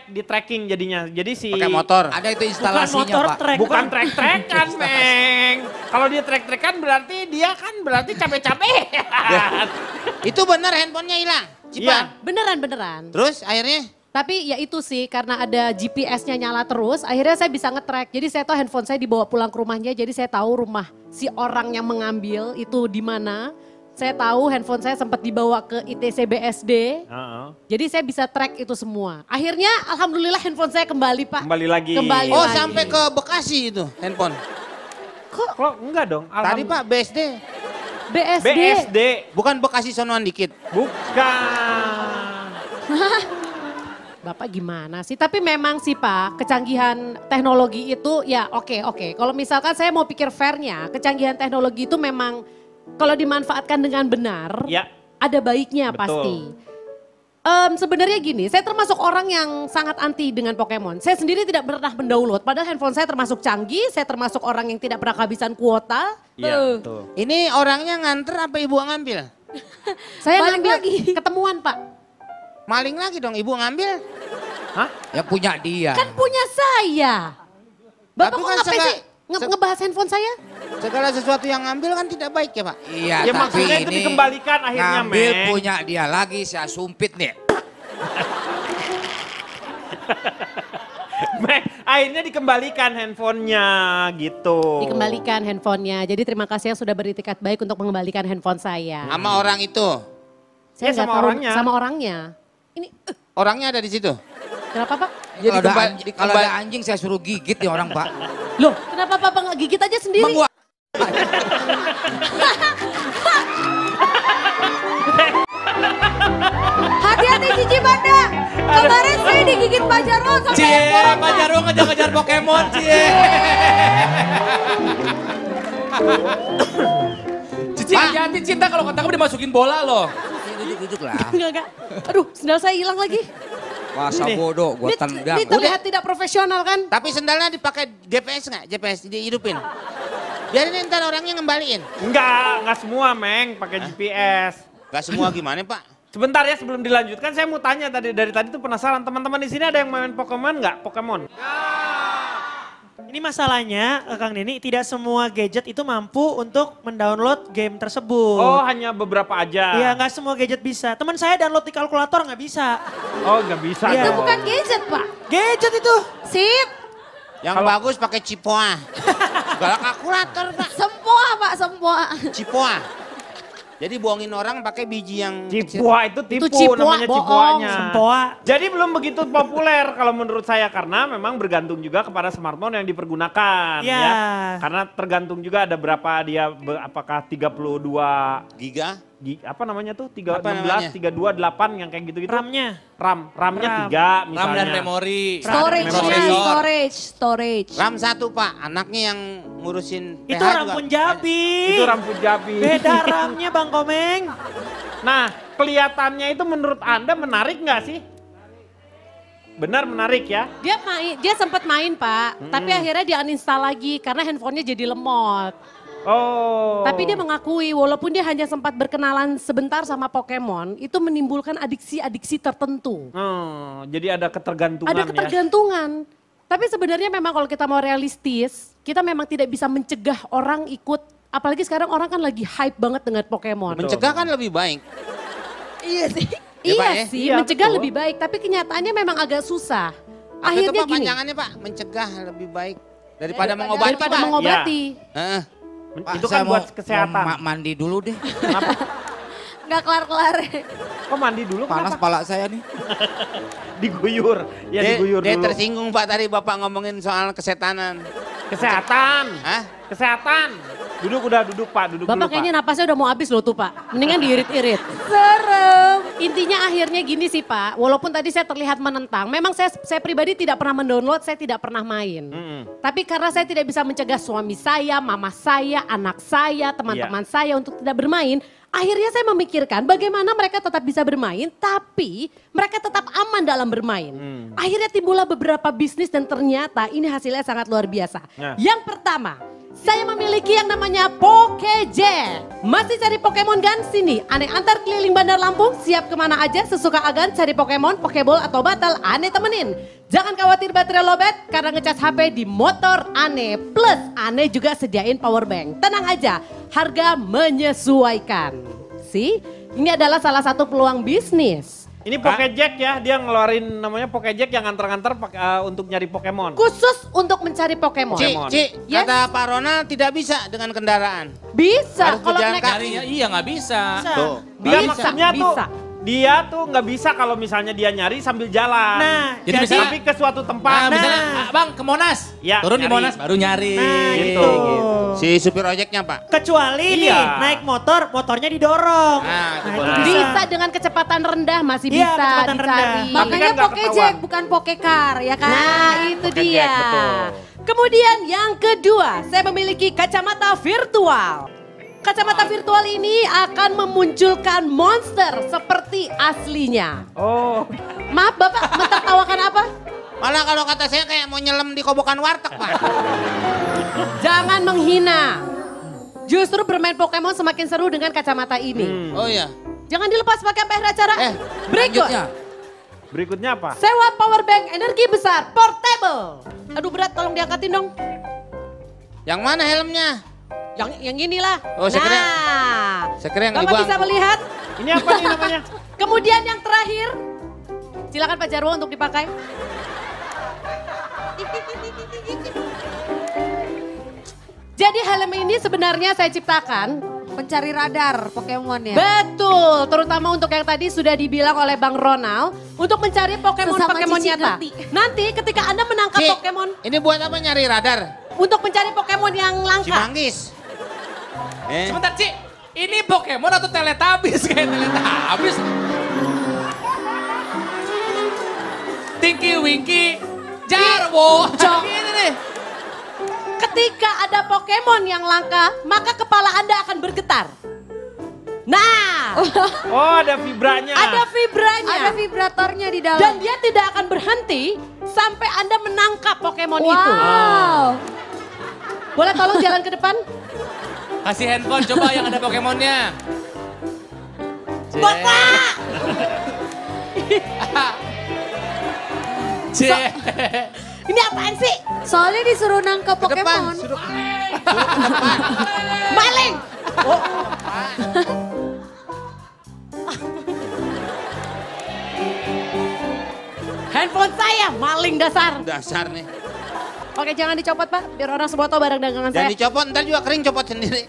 S1: di tracking jadinya. Jadi si
S2: Pakai motor.
S4: Ada itu
S5: Bukan
S4: instalasinya
S5: motor
S4: Pak.
S5: trek.
S1: bukan track-trackan, Meng. Kalau dia track-trackan berarti dia kan berarti capek-capek.
S2: Itu benar handphonenya hilang. Cipan.
S7: Beneran.
S2: Terus akhirnya
S7: Tapi ya itu sih karena ada GPS-nya nyala terus, akhirnya saya bisa nge-track. Jadi saya tahu handphone saya dibawa pulang ke rumahnya, jadi saya tahu rumah si orang yang mengambil itu di mana. Saya tahu handphone saya sempat dibawa ke ITC BSD. Jadi saya bisa track itu semua. Akhirnya alhamdulillah handphone saya kembali, Pak.
S1: Kembali lagi.
S7: Kembali
S2: oh
S7: lagi.
S2: sampai ke Bekasi itu handphone.
S1: Kok enggak dong?
S2: Tadi Pak BSD.
S7: BSD.
S1: BSD.
S2: Bukan Bekasi sonoan dikit.
S1: Bukan.
S7: Bapak gimana sih? Tapi memang sih Pak, kecanggihan teknologi itu ya oke. Kalau misalkan saya mau pikir fairnya, kecanggihan teknologi itu memang kalau dimanfaatkan dengan benar,
S1: Ya.
S7: ada baiknya
S1: Betul.
S7: pasti. Sebenarnya gini, saya termasuk orang yang sangat anti dengan Pokemon. Saya sendiri tidak pernah mendownload, padahal handphone saya termasuk canggih, saya termasuk orang yang tidak pernah kehabisan kuota.
S1: Iya, betul.
S2: Ini orangnya nganter apa ibu ngambil?
S7: Saya
S6: Balik
S7: ngambil
S6: lagi.
S7: ketemuan Pak.
S2: Maling lagi dong ibu ngambil.
S4: Ya punya dia.
S7: Kan punya saya. Bapak
S2: Tapi
S7: kok
S2: kan
S7: ngapain
S2: sega-
S7: sih ngebahas handphone saya?
S2: Segala sesuatu yang ngambil kan tidak baik ya Pak.
S4: Iya,
S1: Ya,
S4: tapi
S1: maksudnya itu
S4: ini
S1: dikembalikan akhirnya,
S4: ngambil
S1: Meng.
S4: punya dia lagi, saya sumpit nih.
S1: Akhirnya dikembalikan handphonenya gitu.
S7: Dikembalikan handphonenya. Jadi terima kasih yang sudah beritikat baik untuk mengembalikan handphone saya.
S2: Sama orang itu.
S7: Saya
S1: Ya,
S7: nggak
S1: sama
S7: tahu
S1: orangnya.
S7: sama orangnya. Ini
S2: Orangnya ada di situ.
S7: kenapa Pak?
S2: Jadi
S4: Kalau ada,
S2: kembali-
S4: anjing, kalau ada anjing saya suruh gigit nih orang Pak.
S7: Loh, kenapa Bapak nggak gigit aja sendiri?
S4: Emang gua
S6: Hati-hati Cici Banda. Kemarin saya digigit Pak Jarwo sampai
S3: Cie, Pak Jarwo ngejar-ngejar Pokemon, Cie. Cici, hati-hati cinta kalau ketangkep dimasukin bola loh.
S4: duduk lah.
S7: Enggak. Aduh, sendal saya hilang lagi.
S4: Masa bodoh, gua
S7: Ini
S4: tendang.
S7: terlihat tidak profesional kan?
S2: Tapi sendalnya dipakai GPS nggak? GPS dihidupin. Biarin ntar orangnya ngembaliin.
S1: Enggak semua, Meng, pakai GPS.
S2: Gak semua gimana Pak?
S1: Sebentar ya sebelum dilanjutkan saya mau tanya dari tadi tuh penasaran teman-teman di sini ada yang main Pokemon nggak? Pokemon?
S5: Ini masalahnya, Kang Neni, tidak semua gadget itu mampu untuk mendownload game tersebut.
S1: Oh hanya beberapa aja.
S5: Iya, nggak semua gadget bisa. Teman saya download di kalkulator nggak bisa.
S1: Oh nggak bisa.
S5: Iya.
S6: Itu
S1: dong.
S6: bukan gadget Pak.
S5: Gadget itu.
S6: Sip.
S2: Yang bagus pakai Cipoa. Galak kalkulator Pak.
S6: Sempoa Pak, sempoa.
S2: Cipoa. Jadi bohongin orang pakai biji yang kecil.
S1: Cipua itu tipu
S7: Cipua,
S1: namanya
S7: bohong.
S1: cipuanya.
S5: Sempoa.
S1: Jadi belum begitu populer kalau menurut saya karena memang bergantung juga kepada smartphone yang dipergunakan
S5: Ya.
S1: ya. Karena tergantung juga ada berapa dia apakah 32
S2: Giga.
S1: apa namanya tuh
S2: Apa namanya?
S1: 16, 32, 8 yang kayak gitu-gitu.
S5: RAM-nya.
S1: RAM-nya
S5: RAM.
S1: 3
S3: RAM
S1: misalnya.
S3: dan memori.
S6: Storage-nya, storage.
S2: RAM 1 Pak, anaknya yang ngurusin
S5: Itu
S2: PH
S5: RAM
S2: juga.
S5: Punjabi.
S1: Itu RAM Punjabi.
S5: Beda RAM-nya Bang Komeng.
S1: Nah, kelihatannya itu menurut Anda menarik nggak sih? Benar menarik ya?
S7: Dia sempat main Pak, tapi akhirnya dia uninstall lagi karena handphonenya jadi lemot.
S1: Oh.
S7: Tapi dia mengakui walaupun dia hanya sempat berkenalan sebentar sama Pokemon, itu menimbulkan adiksi-adiksi tertentu.
S1: Jadi ada ketergantungan
S7: Ada
S1: ya.
S7: ketergantungan. Tapi sebenarnya memang kalau kita mau realistis, kita memang tidak bisa mencegah orang ikut, apalagi sekarang orang kan lagi hype banget dengan Pokemon.
S2: Mencegah kan lebih baik.
S6: Iya sih.
S2: Ya, Pak,
S7: Iya
S2: ya?
S7: sih,
S1: Iya,
S7: mencegah
S1: betul.
S7: lebih baik, tapi kenyataannya memang agak susah.
S2: Apa itu
S7: Akhirnya
S2: Pak
S7: gini,
S2: panjangannya Pak? Mencegah lebih baik daripada mengobati
S7: daripada
S2: Pak.
S7: mengobati.
S2: Heeh.
S1: Itu kan buat kesehatan.
S4: Mau mandi dulu deh.
S6: Nggak kelar-kelar.
S1: Kok mandi dulu
S4: Panas
S1: kenapa?
S4: pala saya nih.
S1: Diguyur. Ya
S2: Dia
S1: diguyur
S2: dia
S1: dulu.
S2: tersinggung Pak tadi Bapak ngomongin soal kesetanan.
S1: Kesehatan.
S2: Hah?
S1: Kesehatan. Duduk Pak, duduk dulu
S7: Bapak kayaknya
S1: Pak.
S7: napasnya udah mau habis loh tuh Pak. Mendingan diirit-irit.
S6: Serem.
S7: Intinya akhirnya gini sih Pak, walaupun tadi saya terlihat menentang, memang saya pribadi tidak pernah mendownload, saya tidak pernah main. Tapi karena saya tidak bisa mencegah suami saya, mama saya, anak saya, teman-teman saya untuk tidak bermain, akhirnya saya memikirkan bagaimana mereka tetap bisa bermain, tapi mereka tetap aman dalam bermain. Akhirnya timbullah beberapa bisnis dan ternyata ini hasilnya sangat luar biasa.
S1: Nah.
S7: Yang pertama, saya memiliki yang namanya Pokejet. Masih cari Pokemon kan? Sini, Ane antar keliling Bandar Lampung, siap kemana aja, sesuka agan cari Pokemon, Pokeball atau batal, Ane temenin. Jangan khawatir baterai lowbat karena ngecas HP di motor Ane. Plus, Ane juga sediain power bank. Tenang aja, harga menyesuaikan. See, ini adalah salah satu peluang bisnis.
S1: Ini Pokejack ya, dia ngeluarin namanya Pokejack yang nganter-nganter untuk nyari Pokemon.
S7: Khusus untuk mencari Pokemon.
S2: Cik,
S7: Yes.
S2: kata Pak Ronald tidak bisa dengan kendaraan.
S7: Bisa,
S2: Harus
S7: kalau
S2: berjalan
S7: naik
S2: kaki.
S3: Iya nggak bisa.
S2: Tuh.
S1: Dia
S7: Bisa,
S1: maksudnya tuh,
S7: bisa.
S1: dia tuh nggak bisa kalau misalnya dia nyari sambil jalan.
S5: Nah,
S3: Jadi
S5: jadi,
S3: misalnya-
S1: Tapi ke suatu tempat.
S3: Misalnya, Bang ke Monas.
S1: Ya,
S3: Turun di
S1: nyari.
S3: Monas baru nyari.
S5: Nah,
S1: Gitu.
S2: Si supir ojeknya Pak.
S5: kecuali nih
S1: Iya.
S5: naik motor, motornya didorong.
S2: Nah, itu
S5: itu
S2: boleh.
S7: Bisa dengan kecepatan rendah masih
S5: Iya,
S7: bisa
S5: kecepatan
S7: dicari.
S5: rendah.
S1: Tapi
S6: Makanya
S1: kan nggak
S6: Pokejek
S1: ketahuan.
S6: bukan Pokekar ya kan?
S7: Nah itu
S1: Pokejet,
S7: dia.
S1: betul.
S7: Kemudian yang kedua, saya memiliki kacamata virtual. Kacamata virtual ini akan memunculkan monster seperti aslinya.
S1: Oh,
S7: Maaf Bapak, mentertawakan apa?
S2: Malah kalau kata saya kayak mau nyelam di kobokan warteg Pak.
S7: Jangan menghina. Justru bermain Pokemon semakin seru dengan kacamata ini.
S2: Oh iya.
S7: Jangan dilepas pakai sampai akhir acara. Berikut.
S4: Lanjutnya.
S1: berikutnya apa?
S7: Sewa power bank energi besar, portable. Aduh berat, tolong diangkatin dong.
S2: Yang mana helmnya?
S7: Yang inilah.
S2: Oh, saya kira-
S7: Nah,
S2: Saya kira yang
S7: Bapak
S2: dibuang.
S7: bisa melihat.
S1: Ini apa nih namanya?
S7: Kemudian yang terakhir, silakan Pak Jarwo untuk dipakai. Jadi helm ini sebenarnya saya ciptakan.
S6: Pencari radar Pokemon ya.
S7: Betul, terutama untuk yang tadi sudah dibilang oleh Bang Ronald. Untuk mencari
S6: Sesama
S7: Pokemon
S6: Cici
S7: nyata.
S6: ngerti.
S7: Nanti ketika Anda menangkap
S2: Cik,
S7: Pokemon,
S2: ini buat apa nyari radar?
S7: untuk mencari Pokemon yang langka.
S2: Cimanggis.
S3: Sebentar Ci, ini Pokemon atau Teletubbies? Kayak Teletubbies. Tinky Winky Jarwo. Ini nih.
S7: Ketika ada Pokemon yang langka, maka kepala Anda akan bergetar. Nah,
S1: Oh, ada vibranya.
S7: ada vibranya.
S6: Ada vibratornya di dalam.
S7: Dan dia tidak akan berhenti sampai Anda menangkap Pokemon itu.
S6: Wow.
S7: Boleh tolong jalan ke depan?
S3: Kasih handphone coba yang ada Pokemonnya.
S7: Bapak!
S3: Cek.
S7: Ini apaan sih?
S6: Soalnya disuruh nangkep
S2: Ke depan.
S6: Pokemon.
S2: Suruh.
S7: Maling! Handphone saya, maling dasar.
S2: Dasar nih.
S7: Oke, jangan dicopot Pak, biar orang semua tahu barang dagangan
S2: Dan
S7: saya.
S2: dicopot, ntar juga kering copot sendiri.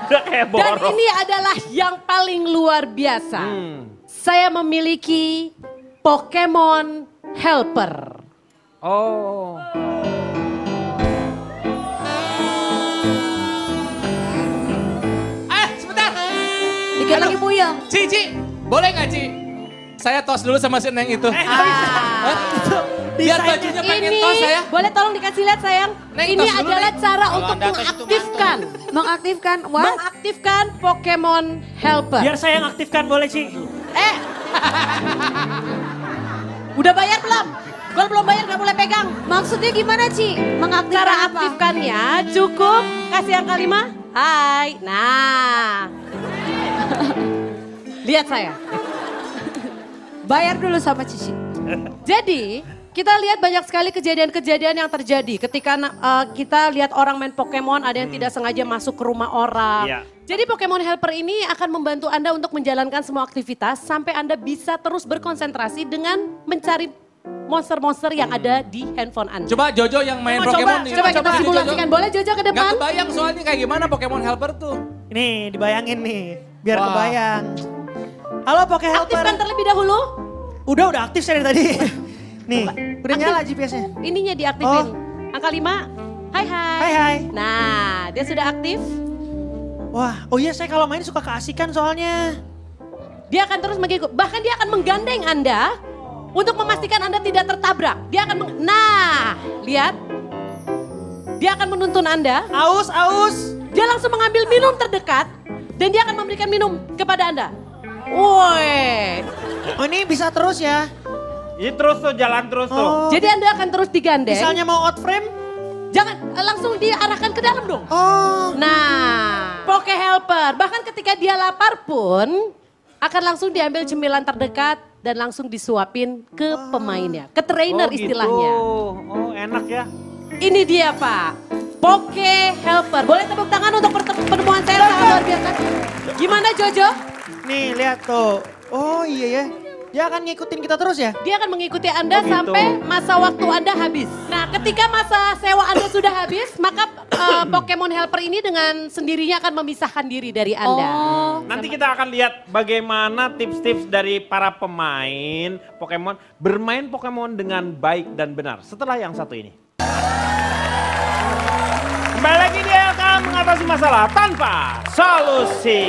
S1: Udah kayak
S7: Dan
S1: borok.
S7: ini adalah yang paling luar biasa. Saya memiliki Pokemon Helper.
S1: Oh.
S3: Sebentar.
S6: Dikit lagi puyeng.
S3: Ci, boleh nggak Ci? Saya tos dulu sama si Neng itu. Biar bajunya pengen
S7: Ini,
S3: tos saya.
S7: boleh tolong dikasih lihat sayang?
S3: Neng,
S7: Ini
S3: tos dulu,
S7: adalah
S3: Neng.
S7: cara
S2: Kalau
S7: untuk
S2: Anda tos itu
S7: mengaktifkan.
S6: Mengaktifkan what?
S7: Mengaktifkan Pokemon Helper.
S5: Biar saya yang aktifkan boleh Ci.
S7: Udah bayar belum? Kalau belum bayar nggak boleh pegang.
S6: Maksudnya gimana Ci? Mengaktifkan
S7: Cara
S6: apa?
S7: aktifkannya cukup kasih angka 5. Hai. Nah. Lihat saya.
S6: Bayar dulu sama Cici.
S7: Jadi kita lihat banyak sekali kejadian-kejadian yang terjadi ketika kita lihat orang main Pokemon, ada yang tidak sengaja masuk ke rumah orang.
S1: Iya.
S7: Jadi Pokemon Helper ini akan membantu Anda untuk menjalankan semua aktivitas sampai Anda bisa terus berkonsentrasi dengan mencari monster-monster yang ada di handphone Anda.
S3: Coba Jojo yang main
S5: Coba,
S3: Pokemon nih.
S7: Coba kita
S3: Jojo.
S7: simulasikan, boleh Jojo ke
S3: Gak
S7: depan?
S3: kebayang soalnya kayak gimana Pokemon Helper tuh.
S5: Nih dibayangin nih, biar
S3: Wah.
S5: kebayang. Halo Poke Helper.
S7: Aktifkan terlebih dahulu.
S5: Udah aktif saya dari tadi. Nih, udah
S7: Aktif.
S5: nyala GPS-nya.
S7: Ininya diaktifin.
S5: Oh.
S7: Angka 5. Hai hai.
S5: Hai hai.
S7: Nah, dia sudah aktif.
S5: Wah, oh iya saya kalau main suka keasikan soalnya.
S7: Dia akan terus mengikut, bahkan dia akan menggandeng Anda untuk memastikan Anda tidak tertabrak. Dia akan nah, lihat. Dia akan menuntun Anda.
S5: Aus, aus.
S7: Dia langsung mengambil minum terdekat dan dia akan memberikan minum kepada Anda. Woi.
S5: Oh ini bisa terus ya?
S1: Ini terus tuh, jalan terus tuh.
S5: Oh,
S7: Jadi Anda akan terus digandeng.
S5: misalnya mau out frame?
S7: Jangan langsung diarahkan ke dalam dong.
S5: Oh.
S7: Nah, Poke Helper. Bahkan ketika dia lapar pun akan langsung diambil cemilan terdekat dan langsung disuapin ke pemainnya, ke trainer
S1: Oh, gitu.
S7: istilahnya.
S1: Oh enak ya.
S7: Ini dia Pak, Poke Helper. Boleh tepuk tangan untuk penemuan saya sangat luar biasa. Gimana Jojo?
S5: Nih lihat tuh. Oh iya ya. Dia akan ngikutin kita terus ya?
S7: Dia akan mengikuti Anda
S1: Oh, gitu.
S7: sampai masa waktu Anda habis. Nah ketika masa sewa Anda sudah habis, maka Pokemon Helper ini dengan sendirinya akan memisahkan diri dari Anda.
S6: Oh.
S1: Nanti kita akan lihat bagaimana tips-tips dari para pemain Pokemon bermain Pokemon dengan baik dan benar. Setelah yang satu ini. Kembali lagi dia akan mengatasi masalah tanpa solusi.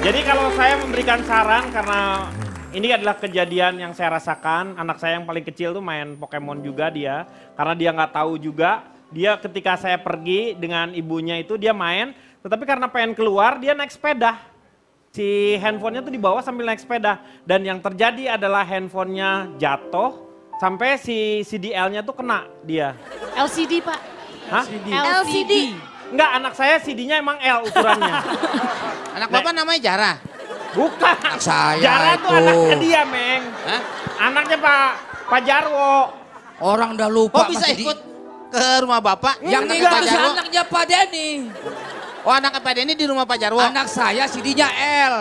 S1: Jadi kalau saya memberikan saran karena ini adalah kejadian yang saya rasakan. Anak saya yang paling kecil tuh main Pokemon juga dia. Karena dia nggak tahu juga. Dia ketika saya pergi dengan ibunya itu dia main. Tetapi karena pengen keluar dia naik sepeda. Si handphonenya tuh dibawa sambil naik sepeda. Dan yang terjadi adalah handphonenya jatuh. Sampai si CDL-nya tuh kena dia.
S7: LCD Pak.
S1: Hah?
S7: LCD.
S1: Enggak, anak saya CD-nya emang L ukurannya.
S2: Anak bapak namanya Jara.
S1: Bukan.
S4: Anak saya
S1: Jara tuh
S4: itu.
S1: anaknya dia, Meng.
S2: Hah?
S1: Anaknya Pak Jarwo.
S4: Orang udah lupa
S2: Kok bisa
S4: masih
S2: ikut ke rumah bapak?
S4: Yang
S2: Anak
S4: nikah
S2: Pak
S4: itu
S2: Jarwo?
S4: anaknya Pak Denny.
S2: Oh anak Pak Denny di rumah Pak Jarwo.
S4: Anak saya CD-nya L.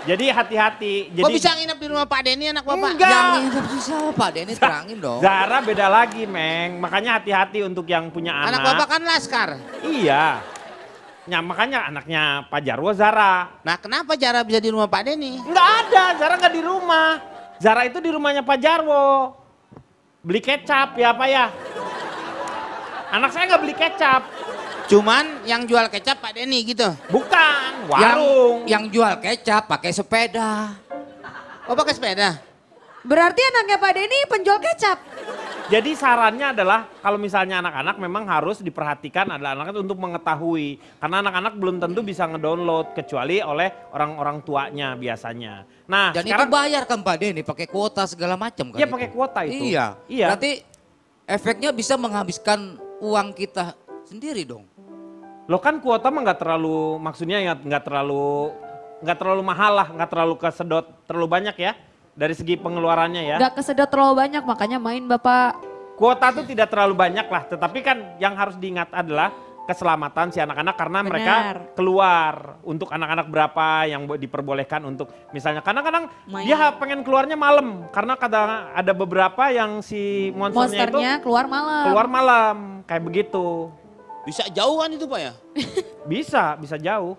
S1: Jadi hati-hati.
S2: Kok
S1: Jadi
S2: bisa nginep di rumah Pak Denny anak bapak?
S1: Enggak.
S4: Yang ini siapa Pak Denny terangin dong.
S1: Zara beda lagi, Meng. Makanya hati-hati untuk yang punya anak.
S2: Anak bapak kan Laskar.
S1: Iya. Ya, makanya anaknya Pak Jarwo Zara.
S2: Nah kenapa Jara bisa di rumah Pak Denny?
S1: Enggak ada, Zara enggak di rumah. Zara itu di rumahnya Pak Jarwo. Beli kecap ya apa ya? Anak saya nggak beli kecap.
S2: Cuman yang jual kecap Pak Denny gitu.
S1: Bukan, warung.
S4: Yang jual kecap pakai sepeda.
S2: Oh pakai sepeda?
S6: Berarti anaknya Pak Denny penjual kecap.
S1: Jadi sarannya adalah kalau misalnya anak-anak memang harus diperhatikan adalah anak-anak untuk mengetahui. Karena anak-anak belum tentu bisa ngedownload kecuali oleh orang-orang tuanya biasanya. Nah
S4: Dan
S1: sekarang
S4: itu bayar kan Pak Denny pakai kuota segala macam kan.
S1: ya
S4: itu?
S1: pakai kuota itu.
S4: Iya.
S1: Iya.
S4: Berarti efeknya bisa menghabiskan uang kita sendiri dong.
S1: Lo kan kuota mah nggak terlalu, maksudnya ya nggak terlalu mahal lah, nggak terlalu kesedot terlalu banyak ya dari segi pengeluarannya ya.
S6: Gak kesedot terlalu banyak makanya main Bapak.
S1: Kuota tuh tidak terlalu banyak lah, tetapi kan yang harus diingat adalah keselamatan si anak-anak karena mereka
S6: Benar.
S1: keluar untuk anak-anak berapa yang diperbolehkan untuk misalnya kadang-kadang
S6: Main.
S1: dia pengen keluarnya malam karena kadang ada beberapa yang si monsternya itu
S6: Monsternya keluar malam.
S1: keluar malam kayak begitu.
S2: Bisa jauh kan itu Pak ya?
S1: Bisa jauh.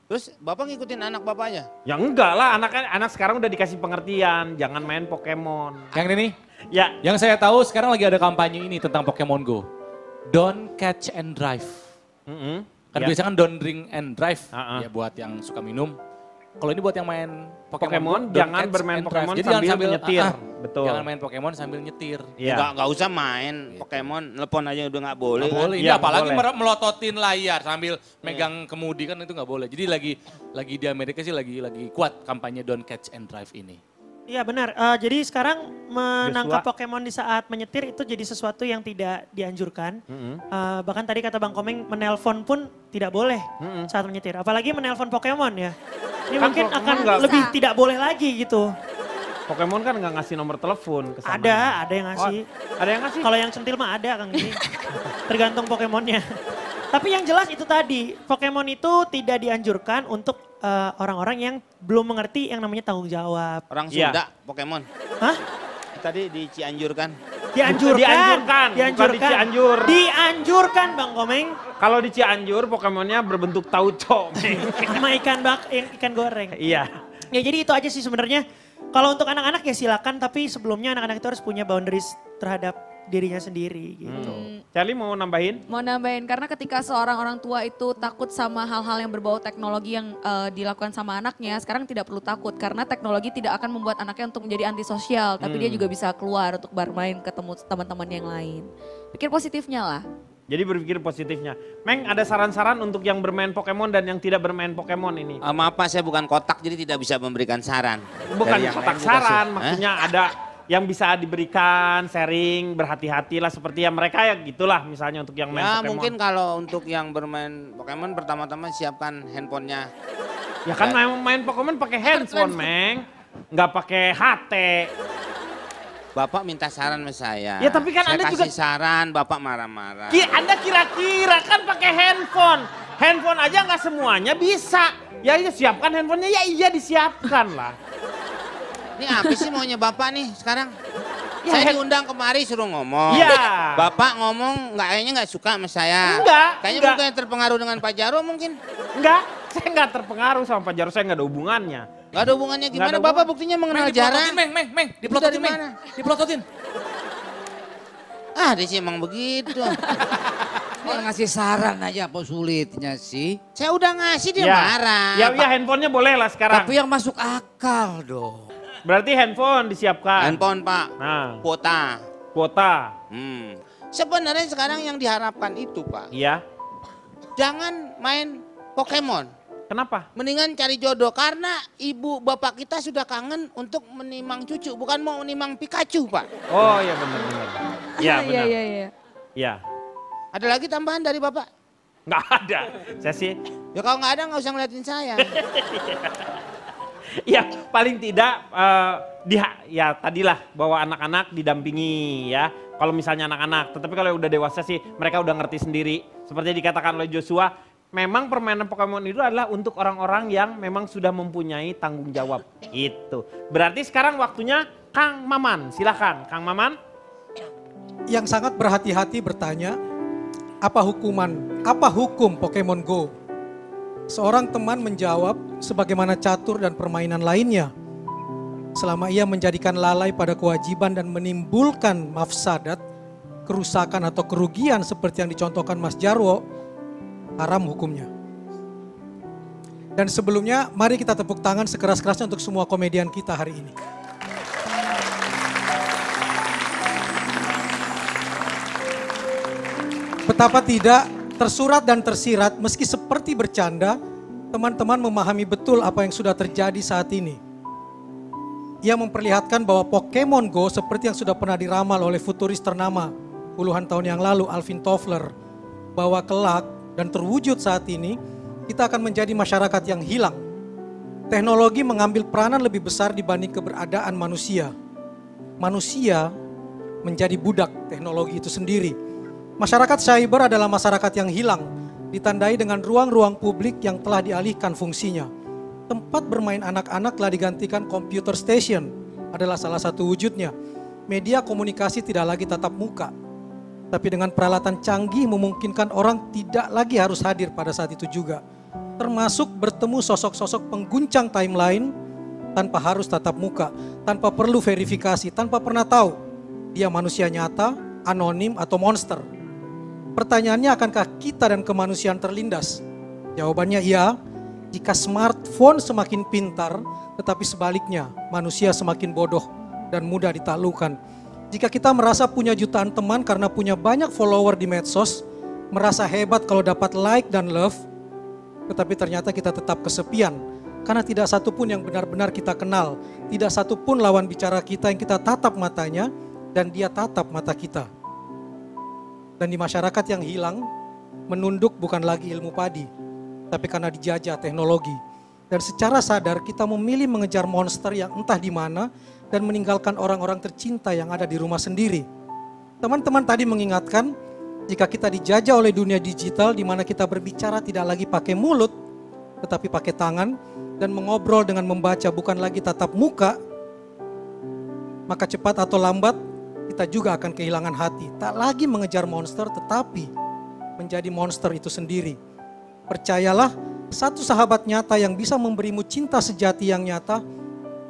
S2: Terus bapak ngikutin anak bapak aja?
S1: Ya enggak lah, anak sekarang udah dikasih pengertian, jangan main Pokemon.
S3: Yang ini,
S1: Ya,
S3: yang saya tahu sekarang lagi ada kampanye ini tentang Pokemon Go. Don't catch and drive. Kan
S1: ya.
S3: biasanya kan don't drink and drive.
S1: Ah.
S3: Ya buat yang suka minum. Kalau ini buat yang main
S1: Pokemon,
S3: Go, don't
S1: jangan
S3: catch
S1: bermain
S3: and drive.
S1: Pokemon
S3: Jadi jangan
S1: sambil nyetir. Betul.
S3: Jangan main Pokemon sambil nyetir.
S1: Iya.
S2: Nggak usah main Pokemon, telepon aja udah nggak boleh.
S3: Nggak
S2: kan?
S3: boleh, ini
S1: Iya,
S3: apalagi
S1: nggak boleh.
S3: melototin layar sambil megang kemudi kan itu nggak boleh. Jadi lagi di Amerika sih lagi kuat kampanye Don't Catch and Drive ini.
S5: Iya benar. Jadi sekarang menangkap
S1: Joshua.
S5: Pokemon di saat menyetir itu jadi sesuatu yang tidak dianjurkan. Bahkan tadi kata Bang Komeng menelpon pun tidak boleh saat menyetir. Apalagi menelpon Pokemon ya. Ini
S1: Kan
S5: mungkin
S1: Pokemon
S5: akan
S1: nggak-
S5: lebih tidak boleh lagi gitu.
S1: Pokemon kan nggak ngasih nomor telepon ke sana.
S5: Ada yang ngasih.
S1: Oh, ada yang ngasih?
S5: Kalau yang centil mah ada Kang ini. Tergantung Pokemonnya. Tapi yang jelas itu tadi, Pokemon itu tidak dianjurkan untuk orang-orang yang belum mengerti yang namanya tanggung jawab.
S2: Orang
S1: Iya.
S2: Sunda Pokemon.
S5: Hah?
S2: Tadi di Cianjur kan.
S5: Dianjurkan.
S1: Bukan di Cianjur.
S5: Dianjurkan Bang Komeng.
S1: Kalau di Cianjur Pokemonnya berbentuk tauco.
S5: Sama ikan goreng.
S1: Iya.
S5: Ya jadi itu aja sih sebenarnya. Kalau untuk anak-anak ya silakan, tapi sebelumnya anak-anak itu harus punya boundaries terhadap dirinya sendiri gitu.
S1: Charlie mau nambahin?
S6: Mau nambahin, karena ketika seorang orang tua itu takut sama hal-hal yang berbau teknologi yang dilakukan sama anaknya, sekarang tidak perlu takut karena teknologi tidak akan membuat anaknya untuk menjadi antisosial, tapi dia juga bisa keluar untuk bermain ketemu teman-teman yang lain. Pikir positifnya lah.
S1: Jadi berpikir positifnya. Meng, ada saran-saran untuk yang bermain Pokemon dan yang tidak bermain Pokemon ini?
S2: Maaf Pak, saya bukan kotak jadi tidak bisa memberikan saran.
S1: Bukan
S2: Dari yang
S1: kotak
S2: lain
S1: saran,
S2: dikasih.
S1: maksudnya ada yang bisa diberikan, sharing, berhati-hatilah seperti yang mereka ya gitulah misalnya untuk yang main
S2: Ya
S1: Pokemon.
S2: mungkin kalau untuk yang bermain Pokemon pertama-tama siapkan handphonenya.
S1: Ya kan main Pokemon pakai handphone, Meng. Nggak pakai HT.
S2: Bapak minta saran sama saya.
S1: Ya, tapi kan
S2: saya
S1: Anda
S2: kasih
S1: juga-
S2: saran, Bapak marah-marah.
S1: Anda kira-kira kan pakai handphone. Handphone aja nggak semuanya bisa. Ya iya siapkan handphonenya, ya iya disiapkan lah.
S2: Ini apa sih maunya Bapak nih sekarang?
S1: Ya,
S2: Saya diundang kemari suruh ngomong.
S1: Iya.
S2: Bapak ngomong kayaknya nggak suka sama saya.
S1: Enggak,
S2: Kayaknya
S1: enggak.
S2: mungkin terpengaruh dengan Pak Jarwo mungkin.
S1: Enggak, saya nggak terpengaruh sama Pak Jarwo, saya nggak ada hubungannya.
S2: Gak ada hubungannya
S1: Nggak
S2: gimana?
S1: ada
S2: Bapak
S1: hubungan.
S2: buktinya mengenal jarak.
S3: Meng,
S2: Itu
S3: diplototin
S2: dari
S3: Meng,
S2: mana?
S3: diplototin.
S2: Ah dia sih emang begitu.
S4: Kalau ngasih saran aja apa sulitnya sih?
S2: Saya udah ngasih dia
S1: Ya.
S2: marah.
S1: Ya, handphonenya boleh lah sekarang.
S4: Tapi yang masuk akal dong.
S1: Berarti handphone disiapkan.
S2: Handphone Pak,
S1: Nah,
S2: kuota.
S1: kuota.
S2: Sebenarnya sekarang yang diharapkan itu Pak,
S1: Iya.
S2: jangan main Pokemon.
S1: Kenapa?
S2: Mendingan cari jodoh karena ibu bapak kita sudah kangen untuk menimang cucu, bukan mau menimang Pikachu Pak.
S1: Oh iya benar-benar. Iya benar.
S6: Iya.
S1: Iya.
S2: Ada lagi tambahan dari bapak?
S1: Nggak ada. Saya sih,
S2: Ya kalau nggak ada nggak usah ngeliatin saya.
S1: ya paling tidak ya tadilah bahwa anak-anak didampingi ya. Kalau misalnya anak-anak, tetapi kalau udah dewasa sih mereka udah ngerti sendiri. Seperti dikatakan oleh Joshua, memang permainan Pokemon itu adalah untuk orang-orang yang memang sudah mempunyai tanggung jawab. Itu. Berarti sekarang waktunya Kang Maman. Silakan, Kang Maman.
S8: Yang sangat berhati-hati bertanya, apa hukum Pokemon Go? Seorang teman menjawab sebagaimana catur dan permainan lainnya. Selama ia menjadikan lalai pada kewajiban dan menimbulkan mafsadat, kerusakan atau kerugian seperti yang dicontohkan Mas Jarwo, haram hukumnya. Dan sebelumnya mari kita tepuk tangan sekeras-kerasnya untuk semua komedian kita hari ini. Betapa tidak tersurat dan tersirat meski seperti bercanda, teman-teman memahami betul apa yang sudah terjadi saat ini. Ia memperlihatkan bahwa Pokemon Go seperti yang sudah pernah diramal oleh futuris ternama puluhan tahun yang lalu, Alvin Toffler, bahwa kelak dan terwujud saat ini, kita akan menjadi masyarakat yang hilang. Teknologi mengambil peranan lebih besar dibanding keberadaan manusia. Manusia menjadi budak teknologi itu sendiri. Masyarakat cyber adalah masyarakat yang hilang, ditandai dengan ruang-ruang publik yang telah dialihkan fungsinya. Tempat bermain anak-anak telah digantikan computer station, adalah salah satu wujudnya. Media komunikasi tidak lagi tatap muka, tapi dengan peralatan canggih memungkinkan orang tidak lagi harus hadir pada saat itu juga. Termasuk bertemu sosok-sosok pengguncang timeline tanpa harus tatap muka, tanpa perlu verifikasi, tanpa pernah tahu dia manusia nyata, anonim atau monster. Pertanyaannya, akankah kita dan kemanusiaan terlindas? Jawabannya iya, jika smartphone semakin pintar, tetapi sebaliknya manusia semakin bodoh dan mudah ditaklukkan. Jika kita merasa punya jutaan teman karena punya banyak follower di medsos, merasa hebat kalau dapat like dan love, tetapi ternyata kita tetap kesepian karena tidak satupun yang benar-benar kita kenal, tidak satupun lawan bicara kita yang kita tatap matanya dan dia tatap mata kita. Dan di masyarakat yang hilang, menunduk bukan lagi ilmu padi, tapi karena dijajah teknologi. Dan secara sadar kita memilih mengejar monster yang entah di mana dan meninggalkan orang-orang tercinta yang ada di rumah sendiri. Teman-teman tadi mengingatkan, jika kita dijajah oleh dunia digital di mana kita berbicara tidak lagi pakai mulut, tetapi pakai tangan dan mengobrol dengan membaca bukan lagi tatap muka, maka cepat atau lambat kita juga akan kehilangan hati. Tak lagi mengejar monster tetapi menjadi monster itu sendiri. Percayalah, satu sahabat nyata yang bisa memberimu cinta sejati yang nyata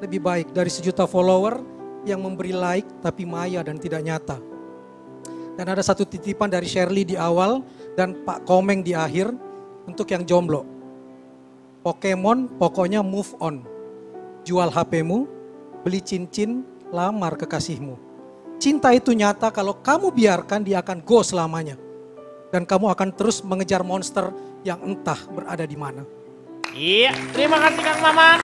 S8: lebih baik dari 1 juta follower yang memberi like tapi maya dan tidak nyata. Dan ada satu titipan dari Shirley di awal dan Pak Komeng di akhir untuk yang jomblo. Pokemon pokoknya move on. Jual HP-mu, beli cincin, lamar kekasihmu. Cinta itu nyata kalau kamu biarkan dia akan go selamanya. Dan kamu akan terus mengejar monster yang entah berada di mana.
S1: Iya, terima kasih Kang Maman.